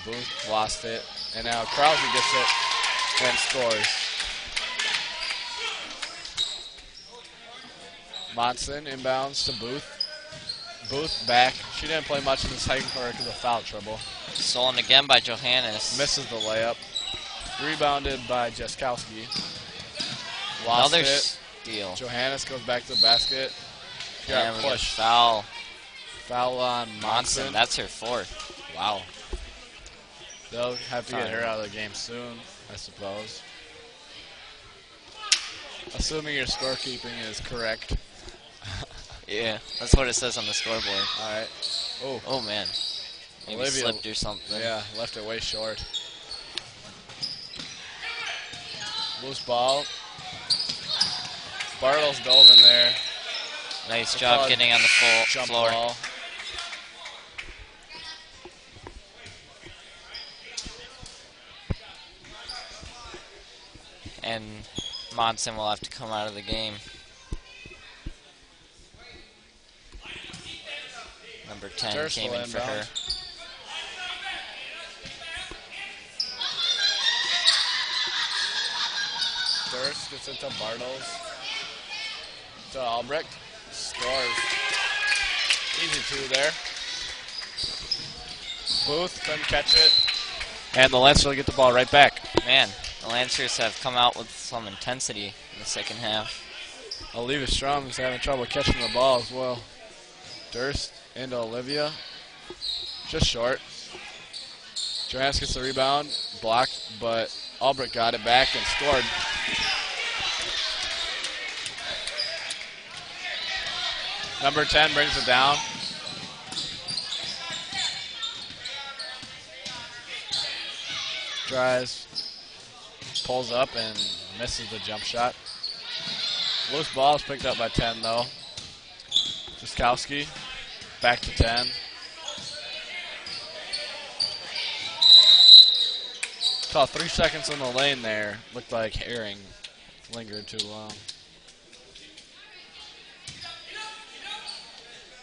Booth lost it, and now Krause gets it and scores. Monson inbounds to Booth. Booth back. She didn't play much in the second quarter because of foul trouble. Stolen again by Johannes. Misses the layup. Rebounded by Jaskowski. Lost Another it. steal. Johannes goes back to the basket. She got And we get a pushed. foul. Foul on Monson, Monson. that's her 4th. Wow. They'll have to get her Fine. out of the game soon, I suppose. Assuming your scorekeeping is correct. Yeah, that's what it says on the scoreboard. All right. Oh, Oh, man. Maybe Olivia- slipped or something. yeah, left it way short. Loose ball. Bartles dove in there. Nice It's job called getting on the Jump floor. ball. And Monson will have to come out of the game. Number 10 Durst came will in for her. inbound. Durst Johannes gets it to Bartles. To Albrecht. Scores. Easy two there. Booth couldn't catch it. And the Lancers will get the ball right back. Man, the Lancers have come out with some intensity in the second half. Eleva Strum is having trouble catching the ball as well. Durst into Olivia. Just short. Johannes gets the rebound. Blocked, but Albrecht got it back and scored. Number 10 brings it down. Drives, pulls up and misses the jump shot. Loose ball is picked up by 10 though. Jaskowski back to 10. Saw 3 seconds in the lane there. Looked like Herring lingered too long.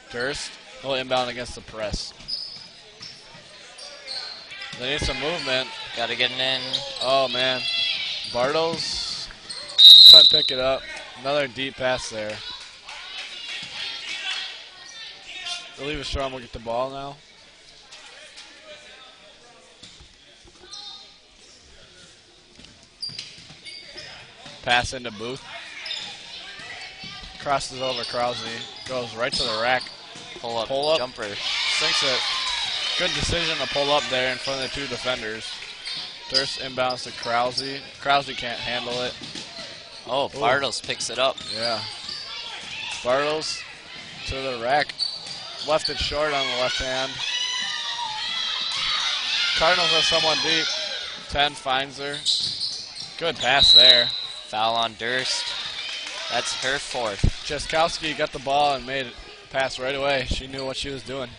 Durst, he'll inbound against the press. They need some movement. Gotta get it in. Oh man, Bartles couldn't pick it up. Another deep pass there. Eleva Strum will get the ball now. Pass into Booth. Crosses over Krause. Goes right to the rack. Pull up jumper. Sinks it. Good decision to pull up there in front of the two defenders. Durst inbounds to Krause. Krause can't handle it. Oh, Bartles picks it up. Yeah. Bartles to the rack. Left it short on the left hand. Cardinals have someone deep. 10 finds her. Good pass there. Foul on Durst. That's her fourth. Jaskowski got the ball and made it pass right away. She knew what she was doing.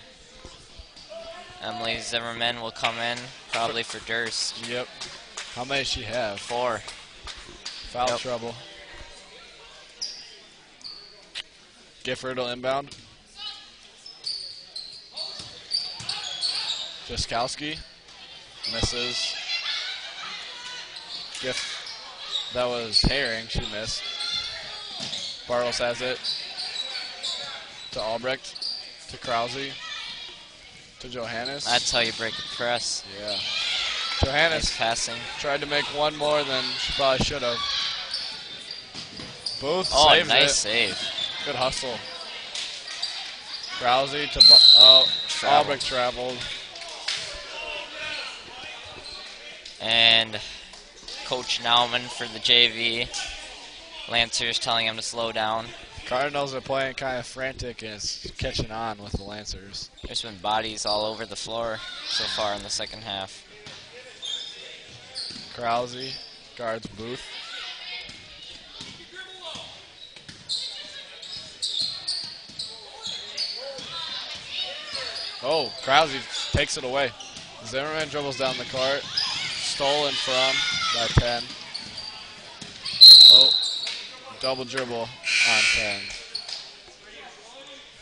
Emily Zimmerman will come in, probably for Durst. Yep. How many does she have? 4. Foul trouble. Gifford will inbound. Jaskowski misses. That was Herring. She missed. Bartles has it to Albrecht, to Krause, to Johannes. That's how you break a press. Yeah. Johannes Nice passing. tried to make one more than she probably should have. Booth Oh, saved nice it. save. Good hustle. Krause to Albrecht traveled. And Coach Nauman for the JV. Lancers telling him to slow down. Cardinals are playing kind of frantic and it's catching on with the Lancers. There's been bodies all over the floor so far in the second half. Krause guards Booth. Oh, Krause takes it away. Zimmerman dribbles down the court. Stolen from by 10. Oh, double dribble on 10.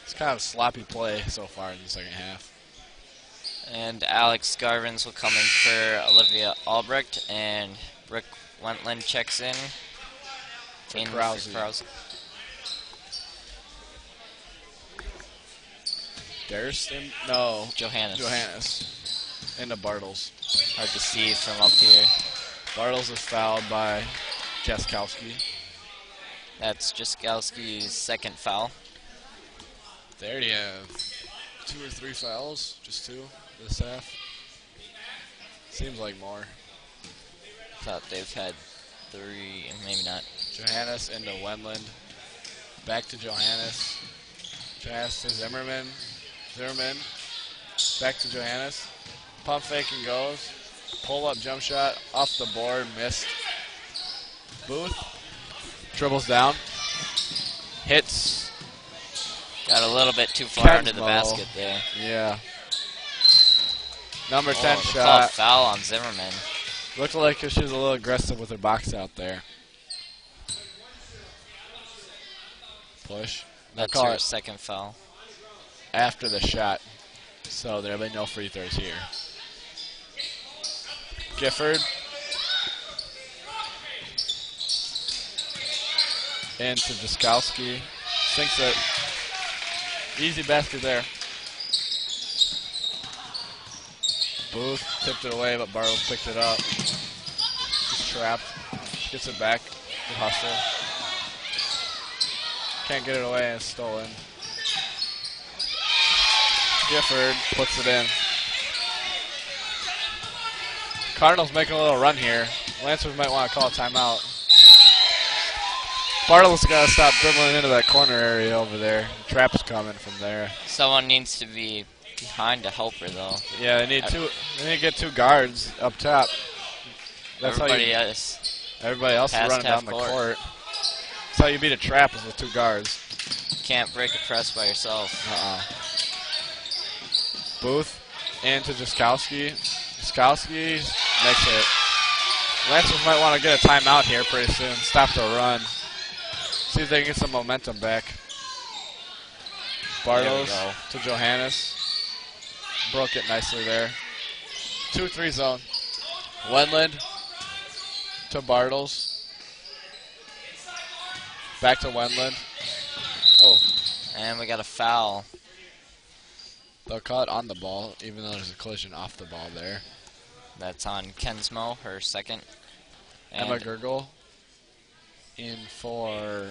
It's kind of a sloppy play so far in the second half. And Alex Garvins will come in for Olivia Albrecht, and Rick Wentland checks in For Krause. Durst? No. Johannes. Into Bartles. Hard to see from up here. Bartles is fouled by Jaskowski. That's Jaskowski's second foul. There you have 2 or 3 fouls. Just 2 this half. Seems like more. Thought they've had 3, maybe not. Johannes into Wendland. Back to Johannes. Johannes to Zimmerman. Zimmerman. Back to Johannes. Pump fake and goes. Pull up jump shot off the board. Missed. Booth. Dribbles down. Hits. Got a little bit too far into the Kensmo. basket there. Yeah. Number 10 They called shot. foul on Zimmerman. Looked like she was a little aggressive with her box out there. Push. They'll That's call her it second foul. after the shot. So there'll be no free throws here. Gifford. into Jaskowski. Sinks it. Easy basket there. Booth tipped it away, but Bartles picked it up. He's trapped. Gets it back. Good hustle. Can't get it away and it's stolen. Gifford puts it in. Cardinals making a little run here. Lancers might want to call a timeout. Bartles got to stop dribbling into that corner area over there. The trap's coming from there. Someone needs to be behind to help her, though. Yeah, they need to get 2 guards up top. That's everybody else is running down the court. That's how you beat a trap, is with 2 guards. Can't break a press by yourself. Booth into Jaskowski. Jaskowski makes it. Lancers might want to get a timeout here pretty soon. Stop the run. See if they can get some momentum back. Bartles to Johannes. Broke it nicely there. 2-3 zone. Wendland to Bartles. Back to Wendland. Oh. And we got a foul. They'll call it on the ball, even though there's a collision off the ball there. That's on Kensmo, her second. And Emma Gergel in for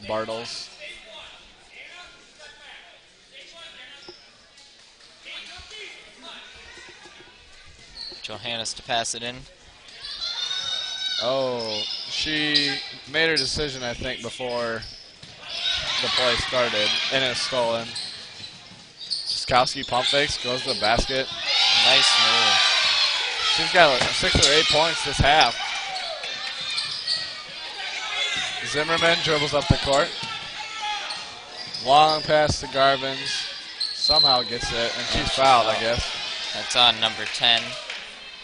Bartles. Johannes to pass it in. Oh, she made her decision, I think, before the play started, and it's stolen. Jaskowski pump fakes, goes to the basket. Nice move. She's got like 6 or 8 points this half. Zimmerman dribbles up the court. Long pass to Garvins. Somehow gets it, and she's fouled, I guess. That's on number 10.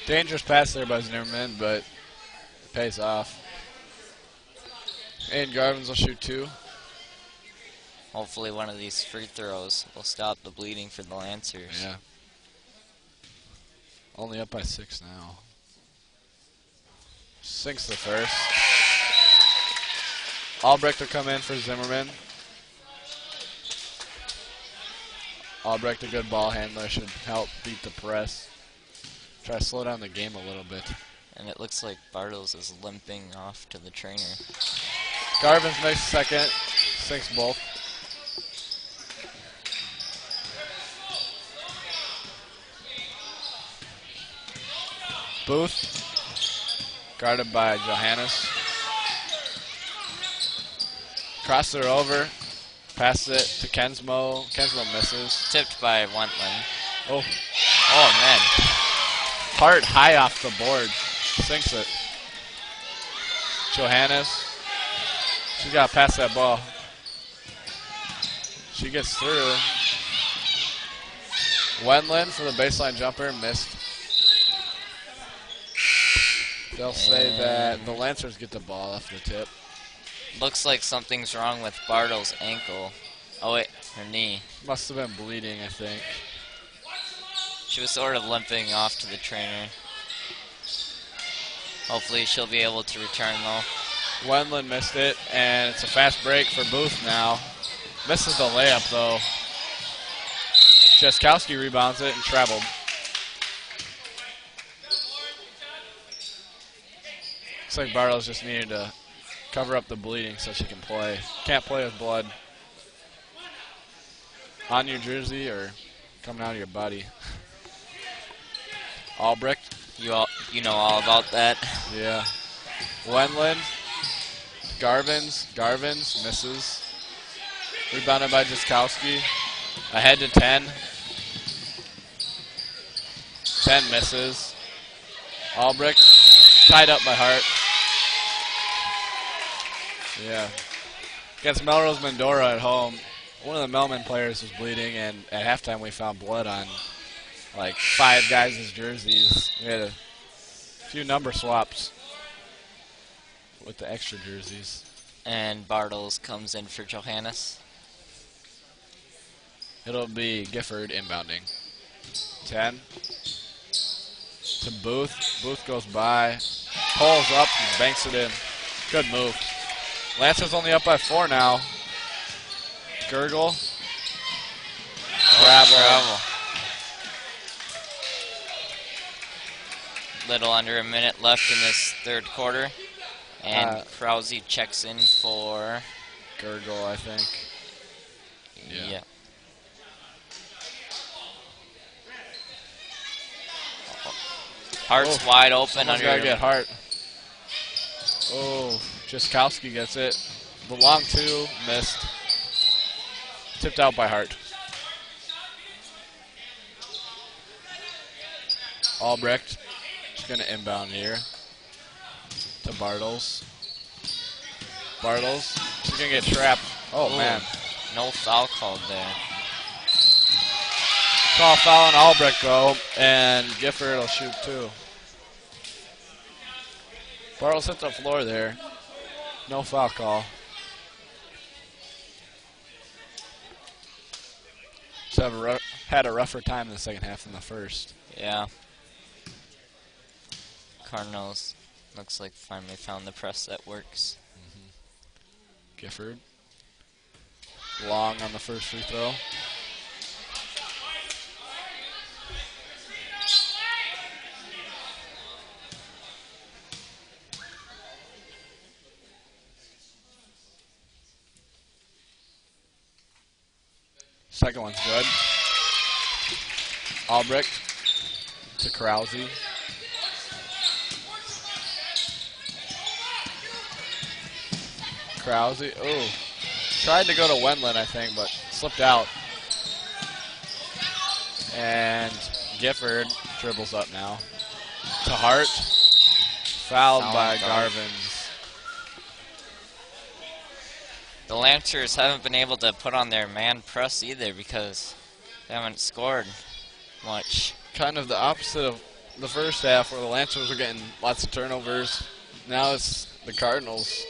Dangerous pass there by Zimmerman, but it pays off. And Garvins will shoot 2. Hopefully one of these free throws will stop the bleeding for the Lancers. Yeah. Only up by 6 now. Sinks the first. Albrecht will come in for Zimmerman. Albrecht, a good ball handler, should help beat the press. Try to slow down the game a little bit. And it looks like Bartles is limping off to the trainer. Garvin's makes second. Sinks both. Booth, guarded by Johannes. Crosses her over, passes it to Kensmo. Kensmo misses. Tipped by Wentland. Oh, man. Hart high off the board. Sinks it. Johannes. She's got to pass that ball. She gets through. Wendland for the baseline jumper. Missed. They'll say that the Lancers get the ball off the tip. Looks like something's wrong with Bartles' ankle. Oh, wait, her knee. Must have been bleeding, I think. She was sort of limping off to the trainer. Hopefully she'll be able to return, though. Wendland missed it, and it's a fast break for Booth now. Misses the layup, though. Jaskowski rebounds it and traveled. Looks like Bartles just needed to cover up the bleeding so she can play. Can't play with blood on your jersey or coming out of your body. Albrecht. You know all about that. Yeah. Wendland. Garvins misses. Rebounded by Jaskowski. Ahead to 10. 10 misses. Albrecht tied up by Hart. Yeah. Against Melrose Mendora at home, one of the Melman players was bleeding, and at halftime we found blood on like 5 guys' jerseys. We had a few number swaps with the extra jerseys. And Bartles comes in for Johannes. It'll be Gifford inbounding. 10 to Booth. Booth goes by, pulls up, and banks it in. Good move. Lancers only up by 4 now. Gurgle. Travel. Little under a minute left in this third quarter. And Krause checks in for Gurgle, I think. Yeah. Hart's wide open under. Gotta get Hart. Oh, Jaskowski gets it. The long 2 missed. Tipped out by Hart. Albrecht is going to inbound here to Bartles. Bartles is going to get trapped. Oh, man. No foul called there. Call foul on Albrecht, though, and Gifford will shoot 2. Bartles hit the floor there. No foul call. Just had a rougher time in the second half than the first. Yeah. Cardinals looks like finally found the press that works. Gifford. Long on the first free throw. Second one's good. Albrecht to Krause. Krause, oh. Tried to go to Wendland, I think, but slipped out. And Gifford dribbles up now. To Hart. Fouled by Garvins. The Lancers haven't been able to put on their man press either because they haven't scored much. Kind of the opposite of the first half where the Lancers were getting lots of turnovers. Now it's the Cardinals.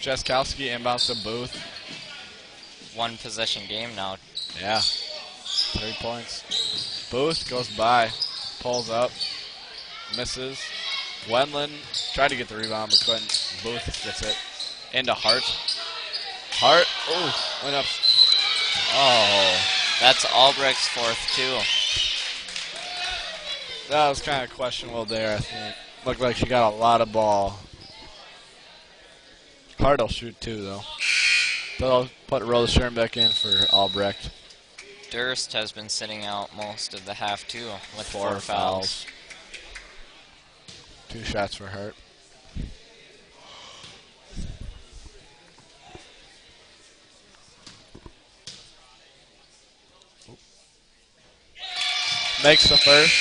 Jaskowski inbounds to Booth. One possession game now. Yeah. 3 points. Booth goes by. Pulls up. Misses. Wendland tried to get the rebound but couldn't. Booth gets it. Into Hart. Hart. Oh, went up. Oh, that's Albrecht's 4th too. That was kind of questionable there, I think. Looked like she got a lot of ball. Hart will shoot 2, though. They'll roll the Schoenbeck in for Albrecht. Durst has been sitting out most of the half too with 4 fouls. 2 shots for Hart. Makes the first.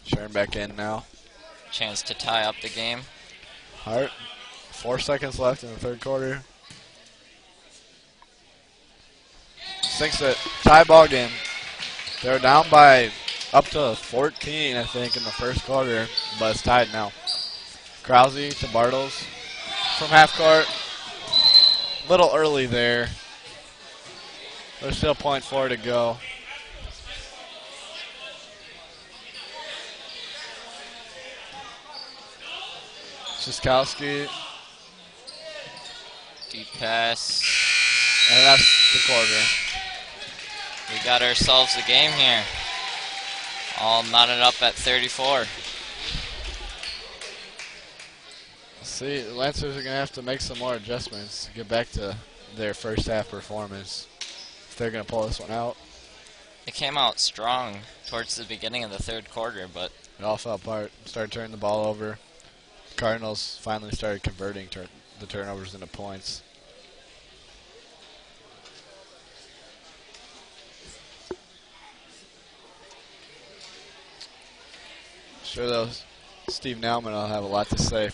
Schoenbeck in now. Chance to tie up the game. Hart. 4 seconds left in the third quarter. Sinks it. Tie ball game. They're down by up to 14, I think, in the first quarter, but it's tied now. Krause to Bartles from half court. Little early there. There's still .4 to go. Jaskowski. Deep pass. And that's the quarter. We got ourselves a game here. All knotted up at 34. See, the Lancers are going to have to make some more adjustments to get back to their first half performance if they're going to pull this one out. It came out strong towards the beginning of the third quarter, but it all fell apart. Started turning the ball over. Cardinals finally started converting the turnovers into points. Sure, though, Steve Nauman will have a lot to say.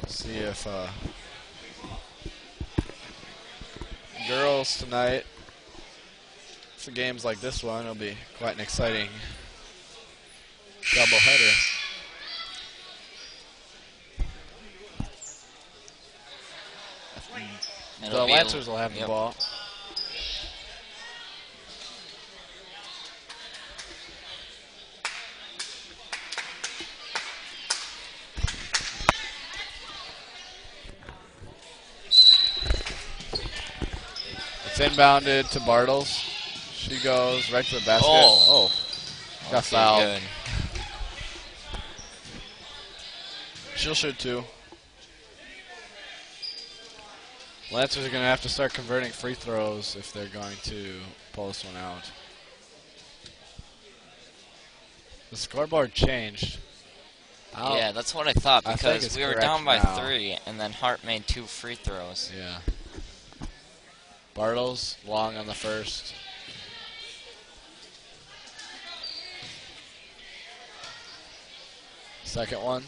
See if girls tonight for games like this one. It'll be quite an exciting doubleheader. The Lancers will have the ball. It's inbounded to Bartles. She goes right to the basket. Oh. Got fouled. Good. She'll shoot 2. Lancers are going to have to start converting free throws if they're going to pull this one out. The scoreboard changed. Yeah, that's what I thought, because we were down by now. 3, and then Hart made 2 free throws. Yeah. Bartles, long on the first. Second one.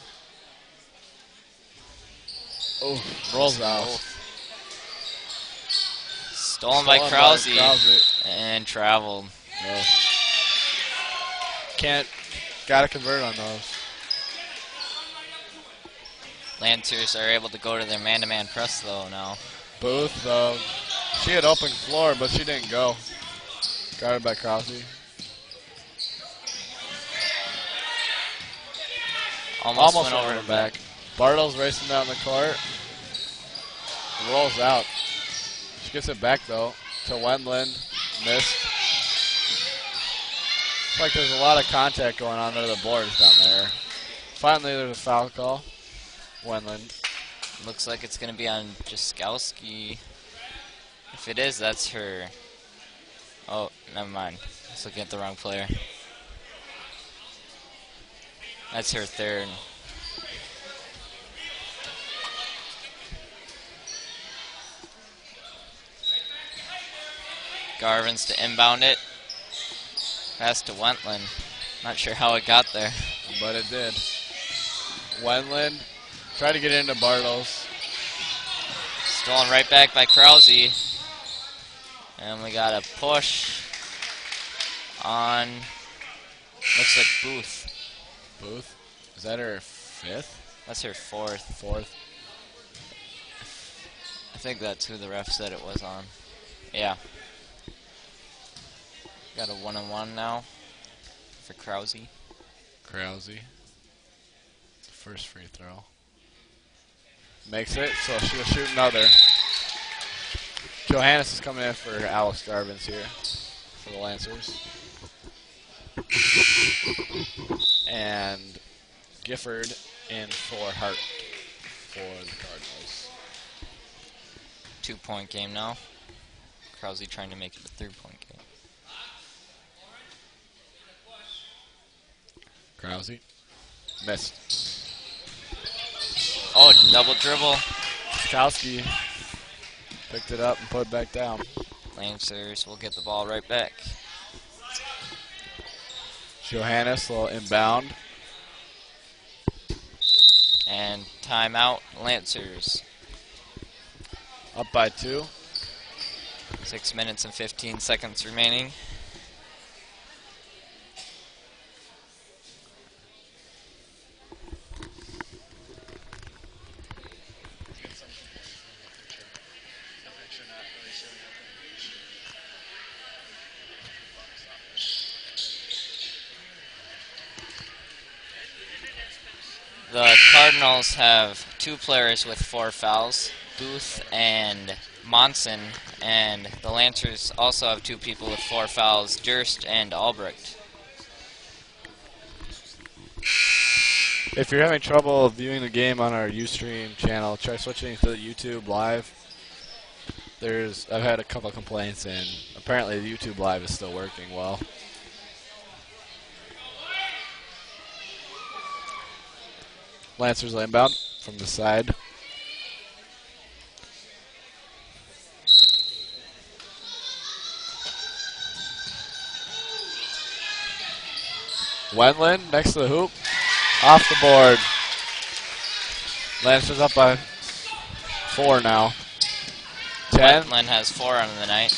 Oh, rolls out. Stolen by Krause and traveled. No. Gotta convert on those. Lancers are able to go to their man-to-man press though now. Booth, she had open floor, but she didn't go. Guarded by Krause. Almost went over her back. Bartles racing down the court. Rolls out. She gets it back, though, to Wendland. Missed. Looks like there's a lot of contact going on under the boards down there. Finally, there's a foul call. Wendland. Looks like it's going to be on Jaskowski. If it is, that's her. Oh, never mind. I was looking at the wrong player. That's her third. Garvin's to inbound it. Pass to Wendland. Not sure how it got there. But it did. Wendland tried to get into Bartles. Stolen right back by Krause. And we got a push on, looks like Booth. Booth? Is that her 5th? That's her 4th. 4th? I think that's who the ref said it was on. Yeah. Got a 1-on-1 now for Krause. Krause. First free throw. Makes it, so she'll shoot another. Johannes is coming in for Alex Garvin's here for the Lancers. And Gifford in for Hart for the Cardinals. 2-point game now. Krause trying to make it a 3-point game. Krause. Missed. Oh, double dribble. Jaskowski picked it up and put it back down. Lancers will get the ball right back. Johannes will inbound. And timeout, Lancers. Up by 2. 6 minutes and 15 seconds remaining. The Cardinals have 2 players with 4 fouls, Booth and Monson, and the Lancers also have 2 people with 4 fouls, Durst and Albrecht. If you're having trouble viewing the game on our Ustream channel, try switching to the YouTube Live. I've had a couple of complaints, and apparently the YouTube Live is still working well. Lancers inbound from the side. Wendland next to the hoop. Off the board. Lancers up by 4 now. 10. Wendland has 4 on the night.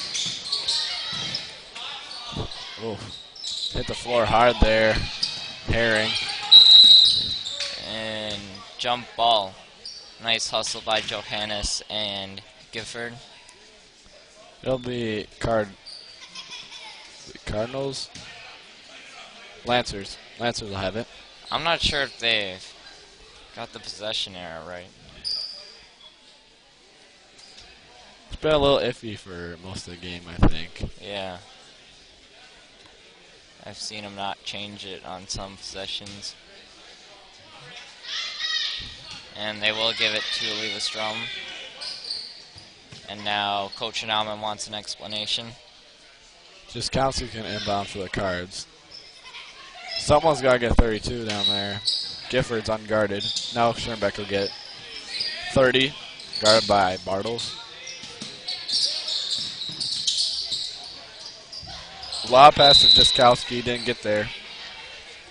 Oof. Hit the floor hard there. Herring. And jump ball. Nice hustle by Johannes and Gifford. It'll be Cardinals. Lancers. Lancers will have it. I'm not sure if they've got the possession error right. It's been a little iffy for most of the game, I think. Yeah. I've seen them not change it on some possessions. And they will give it to Eleva Strum. And now Coach Nauman wants an explanation. Just Kowski can inbound for the Cards. Someone's got to get 32 down there. Gifford's unguarded. Now Schoenbeck will get 30, guarded by Bartles. Lob pass to Jaskowski, didn't get there.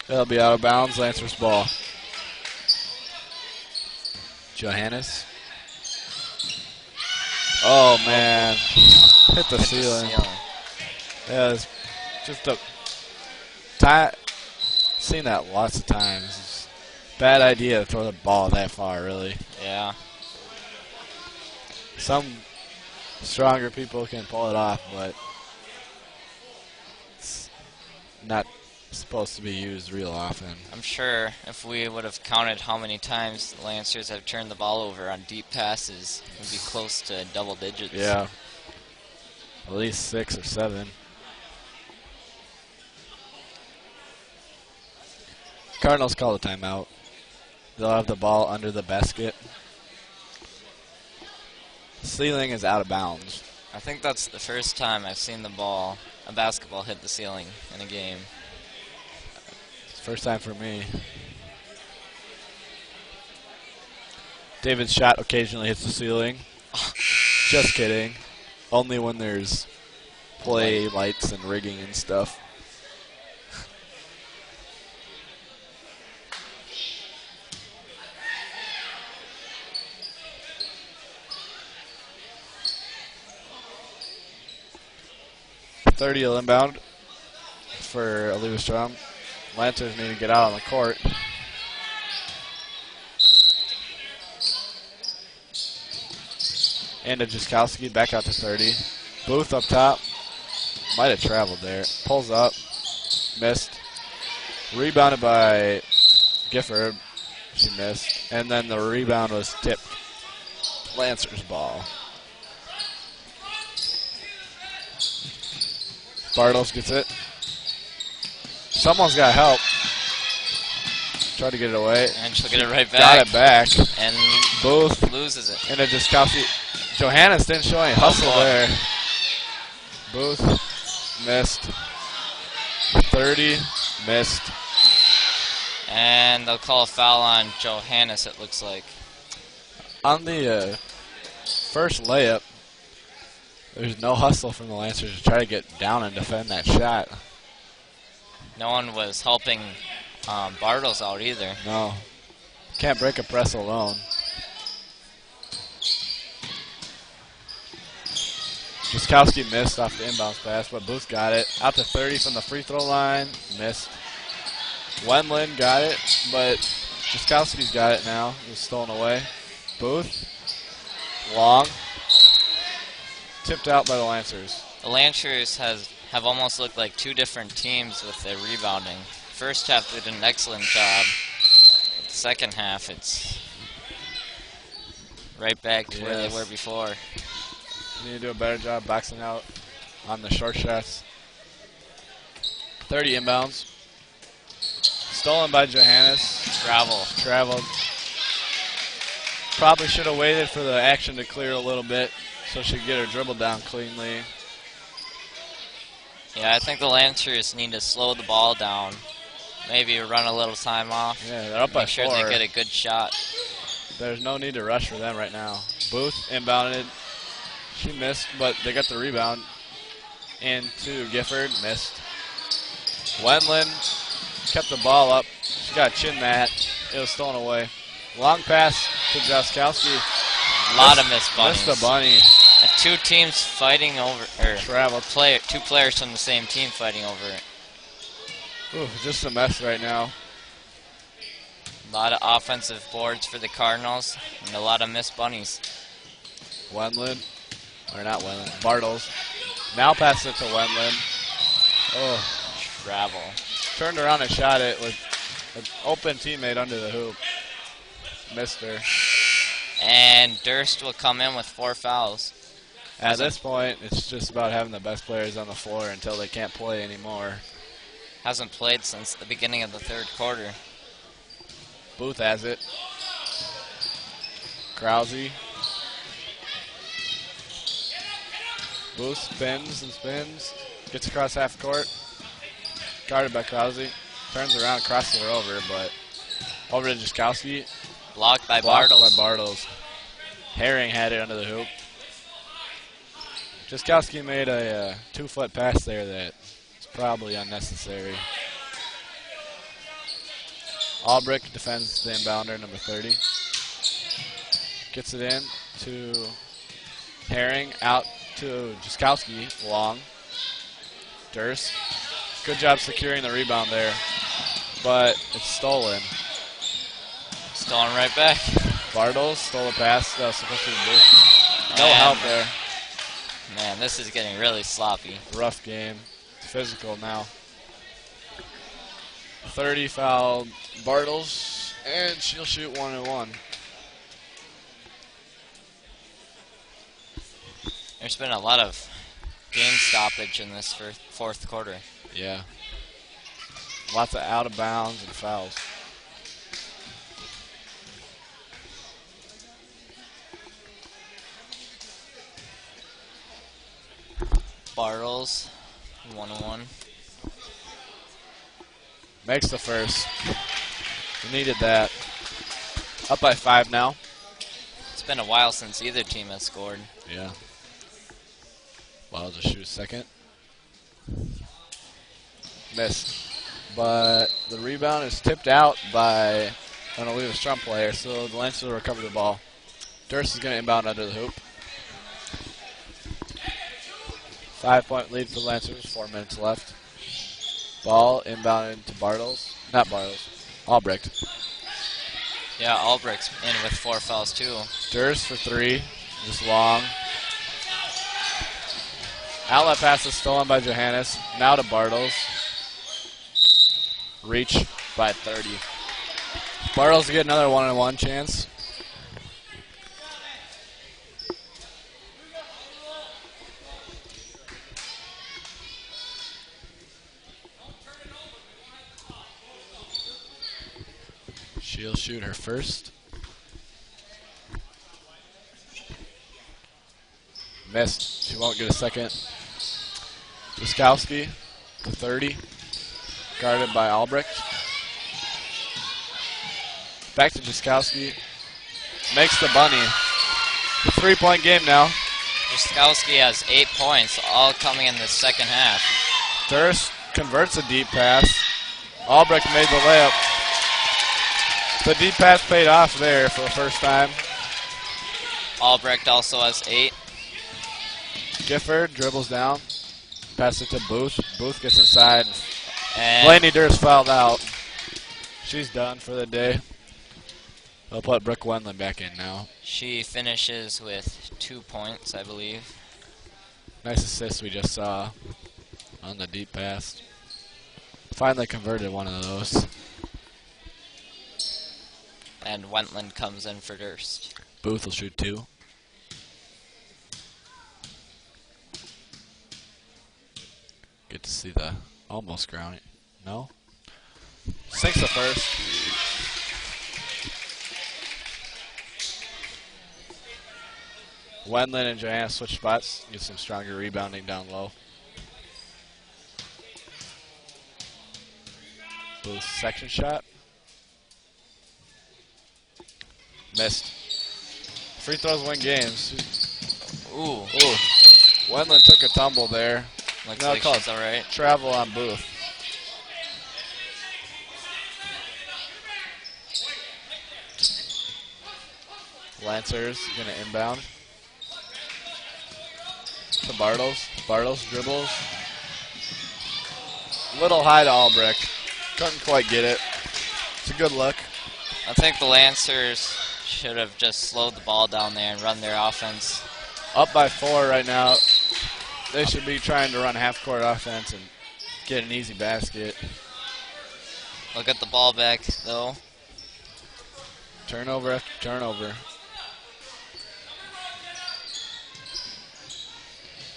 It'll be out of bounds, Lancers ball. Johannes. Oh man, hit the ceiling. Yeah, it's just a seen that lots of times. It's bad idea to throw the ball that far, really. Yeah. Some stronger people can pull it off, but it's not supposed to be used real often. I'm sure if we would have counted how many times the Lancers have turned the ball over on deep passes, it would be close to double digits. Yeah. At least 6 or 7. Cardinals call a timeout. They'll have the ball under the basket. Ceiling is out of bounds. I think that's the first time I've seen a basketball hit the ceiling in a game. First time for me. David's shot occasionally hits the ceiling. Just kidding. Only when there's play lights and rigging and stuff. .30 will inbound for Eleva Strum. Lancers need to get out on the court. And to Jaskowski, back out to 30. Booth up top. Might have traveled there. Pulls up. Missed. Rebounded by Gifford. She missed. And then the rebound was tipped. Lancers ball. Bartles gets it. Someone's got to help. Try to get it away. And she'll get it right back. Got it back. And Booth loses it. And then Jaskowski. Johannes didn't show any hustle there. Booth missed. 30 missed. And they'll call a foul on Johannes, it looks like. On the first layup, there's no hustle from the Lancers to try to get down and defend that shot. No one was helping Bartles out either. No. Can't break a press alone. Jaskowski missed off the inbounds pass, but Booth got it. Out to 30 from the free throw line. Missed. Wendland got it, but Jaskowski's got it now. It was stolen away. Booth. Long. Tipped out by the Lancers. The Lancers have almost looked like two different teams with their rebounding. First half they did an excellent job. But the second half it's right back to where they were before. Need to do a better job boxing out on the short shots. 30 inbounds. Stolen by Johannes. Traveled. Probably should have waited for the action to clear a little bit so she could get her dribble down cleanly. Yeah, I think the Lancers need to slow the ball down. Maybe run a little time off. Yeah, they're up by 4. Make sure they get a good shot. There's no need to rush for them right now. Booth inbounded. She missed, but they got the rebound. And to Gifford, missed. Wendland kept the ball up. She got chin that. It was stolen away. Long pass to Jaskowski. A lot of missed bunnies. Missed the bunny. Two teams fighting over, or Travel. two players from the same team fighting over it. Ooh, just a mess right now. A lot of offensive boards for the Cardinals and a lot of missed bunnies. Wendland, or not Wendland, Bartles. Now pass it to Wendland. Oh, Travel. turned around and shot it with an open teammate under the hoop. Missed her. And Durst will come in with 4 fouls. At this point, it's just about having the best players on the floor until they can't play anymore. Hasn't played since the beginning of the 3rd quarter. Booth has it. Krause. Booth spins and spins. Gets across half court. Guarded by Krause. Turns around, crosses her over, but over to Jaskowski. Blocked by Blocked Bartles. by Bartles. Herring had it under the hoop. Jaskowski made a 2-foot pass there that is probably unnecessary. Albrecht defends the inbounder, number 30. Gets it in to Herring, out to Jaskowski, long. Durst. Good job securing the rebound there, but it's stolen. Stolen right back. Bartles stole a pass that was supposed to be Booth. No help there. Man, this is getting really sloppy. Rough game. It's physical now. 30 foul Bartles, and she'll shoot 1-1. There's been a lot of game stoppage in this 4th quarter. Yeah. Lots of out of bounds and fouls. Bartles, 1-1. Makes the first. We needed that. Up by 5 now. It's been a while since either team has scored. Yeah. Well, I'll just shoot a second. Missed. But the rebound is tipped out by an Eleva Strum player, so the Lancers will recover the ball. Durst is going to inbound under the hoop. 5-point lead for the Lancers, 4 minutes left. Ball inbounded to Bartles. Not Bartles. Albrecht. Yeah, Albrecht's in with 4 fouls too. Durst for 3. Just long. Outlet pass is stolen by Johannes. Now to Bartles. Reach by 30. Bartles get another 1-on-1 chance. She'll shoot her first. Missed. She won't get a second. Jaskowski to 30. Guarded by Albrecht. Back to Jaskowski. Makes the bunny. 3-point game now. Jaskowski has 8 points, all coming in the 2nd half. Durst converts a deep pass. Albrecht made the layup. The deep pass paid off there for the first time. Albrecht also has 8. Gifford dribbles down. Pass it to Booth. Booth gets inside. And Blaney Durst fouled out. She's done for the day. They'll put Brooke Wendland back in now. she finishes with 2 points, I believe. Nice assist we just saw on the deep pass. Finally converted one of those. And Wendland comes in for Durst. Booth will shoot 2. Get to see the almost ground. No? Sinks the first. Wendland and Johannes switch spots. Get some stronger rebounding down low. Booth section shot. Missed. Free throws win games. Ooh. Ooh. Wendland took a tumble there. Looks No, like call she's alright. Travel on Booth. Lancers going to inbound. to Bartles. Bartles dribbles. Little high to Albrecht. Couldn't quite get it. It's a good look. I think the Lancers should have just slowed the ball down there and run their offense. Up by 4 right now. They should be trying to run half-court offense and get an easy basket. Look at the ball back, though. Turnover after turnover.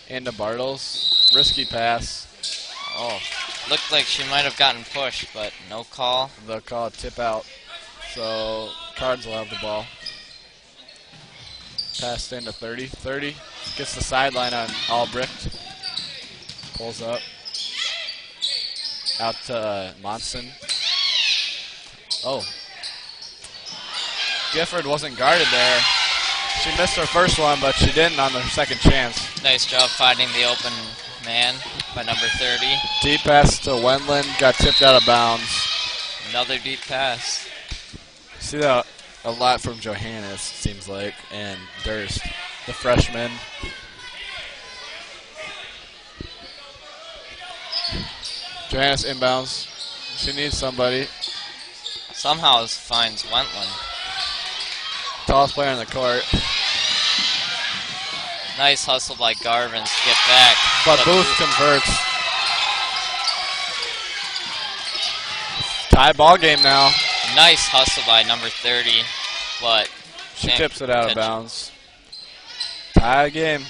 Into Bartles. Risky pass. Oh, looked like she might have gotten pushed, but no call. They'll call a tip out. So Cards will have the ball. Passed into 30. 30. Gets the sideline on Albrecht. Pulls up. Out to Monson. Oh. Gifford wasn't guarded there. She missed her first one, but she didn't on her second chance. Nice job finding the open man by number 30. Deep pass to Wendland. Got tipped out of bounds. Another deep pass. See that a lot from Johannes, it seems like, and Durst, the freshman. Johannes inbounds. She needs somebody. Somehow finds Wentland. Tallest player on the court. Nice hustle by Garvins to get back. But Booth converts. Tie ball game now. Nice hustle by number 30, but she tips it out of bounds. Tie game.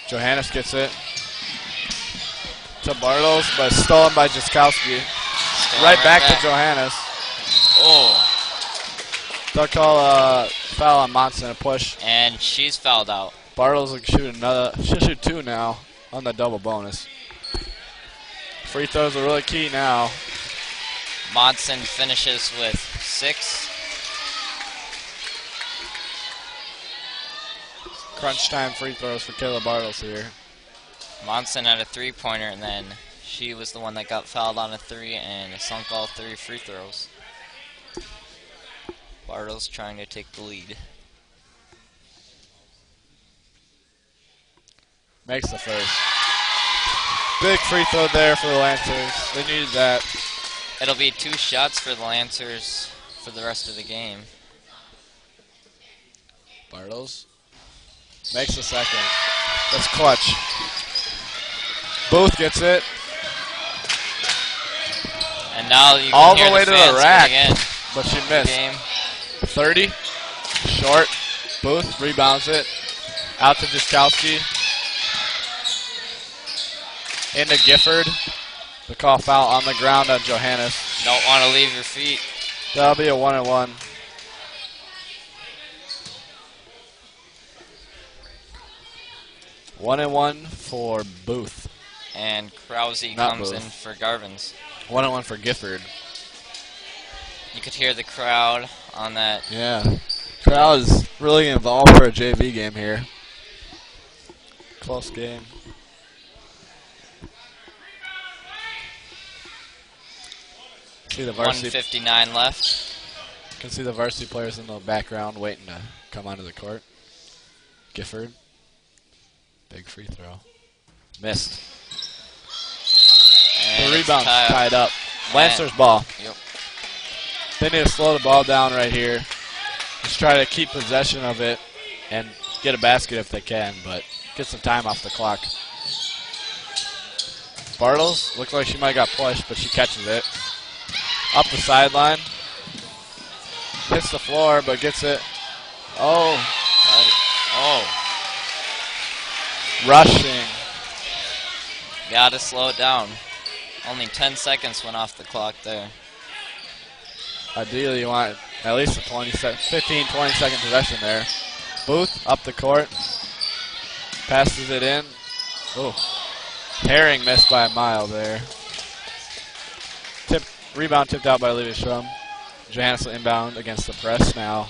Johannes gets it to Bartles, but stolen by Jaskowski. Right back to Johannes. Oh. They'll call a foul on Monson, a push. And she's fouled out. Bartles will shoot another. She'll shoot 2 now on the double bonus. Free throws are really key now. Monson finishes with 6. Crunch time free throws for Kayla Bartles here. Monson had a 3-pointer, and then she was the one that got fouled on a 3 and sunk all 3 free throws. Bartles trying to take the lead. Makes the first. Big free throw there for the Lancers. They needed that. It'll be 2 shots for the Lancers for the rest of the game. Bartles makes the second. That's clutch. Booth gets it. And now you can all hear the way to fans the rack, getting in. but she missed. Game. 30, short. Booth rebounds it. Out to Jaskowski. Into Gifford. The call foul on the ground on Johannes. Don't want to leave your feet. That'll be a 1-and-1. One and one for Booth. And Krause Not comes Booth. in for Garvins. 1-and-1 for Gifford. You could hear the crowd on that. Yeah. Crowd is really involved for a JV game here. Close game. See the varsity. 1:59 left. Can see the varsity players in the background waiting to come onto the court. Gifford. Big free throw. Missed. And The it's rebound tied up. Lancers ball. Yep. They need to slow the ball down right here. Just try to keep possession of it and get a basket if they can, but get some time off the clock. Bartles looks like she might got pushed, but she catches it. Up the sideline. Hits the floor, but gets it. Oh. Rushing. Gotta slow it down. Only 10 seconds went off the clock there. Ideally, you want at least a 15, 20-second possession there. Booth up the court. Passes it in. Oh. Herring missed by a mile there. Rebound tipped out by Eleva Strum. Johannes will inbound against the press now.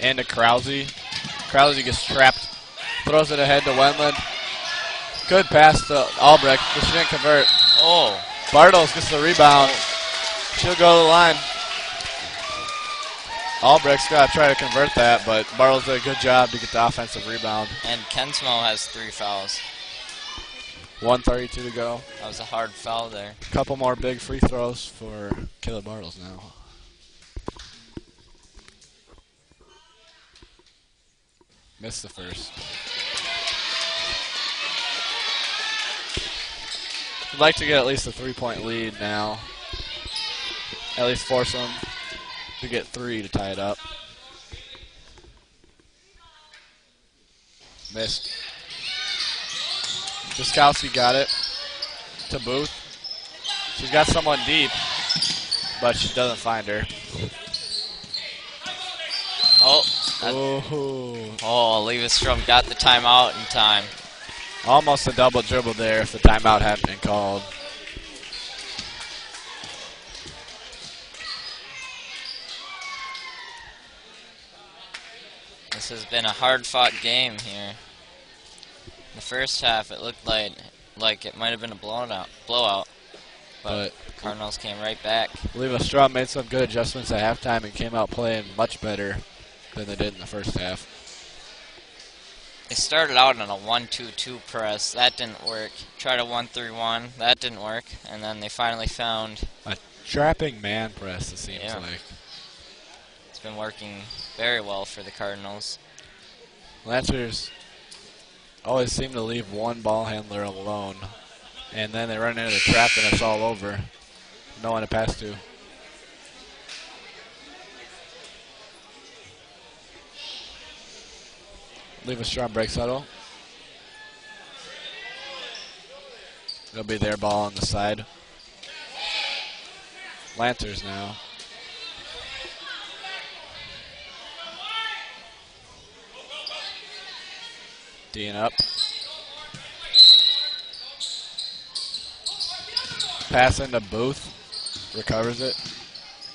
And to Krause. Krause gets trapped. Throws it ahead to Wendland. Good pass to Albrecht, but she didn't convert. Oh. Bartles gets the rebound. She'll go to the line. Albrecht's got to try to convert that, but Bartles did a good job to get the offensive rebound. And Kensmo has 3 fouls. 1:32 to go. That was a hard foul there. Couple more big free throws for Caleb Bartles now. Missed the first. I'd like to get at least a 3-point lead now. At least force them to get 3 to tie it up. Missed. Jaskowski got it to Booth. She's got someone deep, but she doesn't find her. Oh. Eleva Strum got the timeout in time. Almost a double dribble there if the timeout hadn't been called. This has been a hard-fought game here. In the first half, it looked like it might have been a blowout, but Cardinals came right back. Eleva Strum made some good adjustments at halftime and came out playing much better than they did in the first half. They started out on a 1-2-2 press. That didn't work. Tried a 1-3-1. That didn't work. And then they finally found a trapping man press, it seems like. It's been working very well for the Cardinals. Lancers always seem to leave one ball handler alone, and then they run into the trap and it's all over. No one to pass to. Leave a strong break settle. It'll be their ball on the side. Lancers now. D'ing up. Pass into Booth. Recovers it.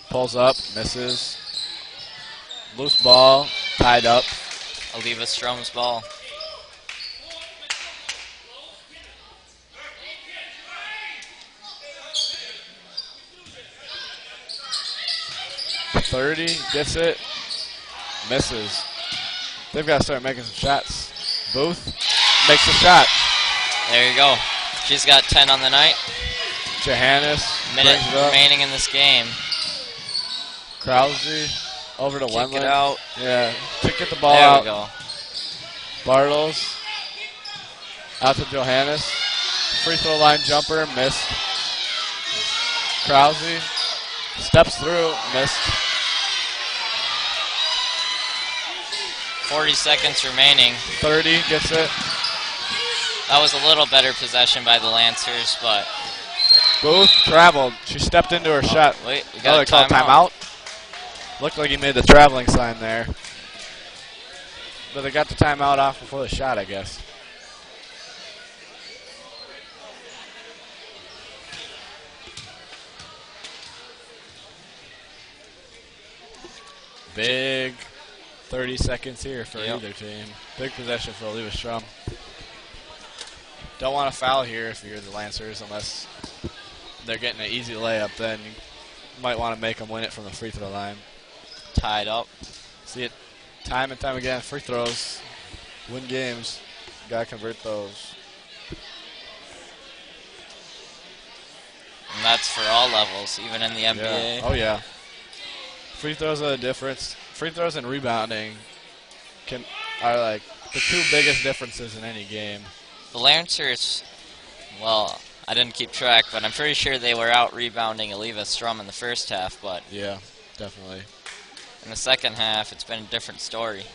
Pulls up. Misses. Loose ball. Tied up. Eleva Strum's ball. Gets it. Misses. They've got to start making some shots. Booth makes a shot. There you go. She's got 10 on the night. Johannes. Minute remaining in this game. Krause over to Wendland. Kick it out. Yeah. Get the ball there out. There we go. Bartles. Out to Johannes. Free throw line jumper. Missed. Krause. Steps through. Missed. 40 seconds remaining. 30 gets it. That was a little better possession by the Lancers, but Booth traveled. She stepped into her shot. Wait, we got a timeout. Looked like he made the traveling sign there. But they got the timeout off before the shot, I guess. Big 30 seconds here for either team. Big possession for Eleva Strum. Don't want to foul here if you're the Lancers unless they're getting an easy layup. Then you might want to make them win it from the free throw line. Tied up. See it time and time again. Free throws win games. Got to convert those. And that's for all levels, even in the NBA. Yeah. Oh, yeah. Free throws are the difference. Free throws and rebounding are like the two biggest differences in any game. The Lancers, well, I didn't keep track, but I'm pretty sure they were out rebounding Eleva Strum in the first half. But yeah, definitely. In the second half, it's been a different story.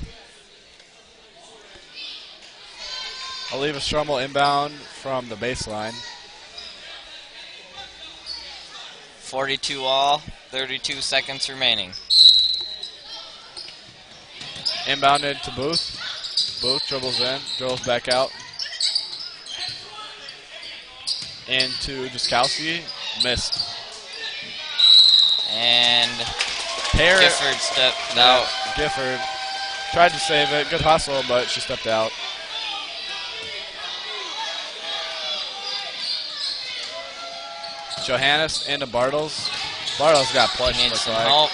Eleva Strum will inbound from the baseline. 42 all, 32 seconds remaining. Inbounded to Booth. Booth dribbles in, dribbles back out. Into Jaskowski. Missed. And Gifford stepped out. Gifford tried to save it. Good hustle, but she stepped out. Johannes into Bartles. Bartles got He pushed. needs looks some like. help.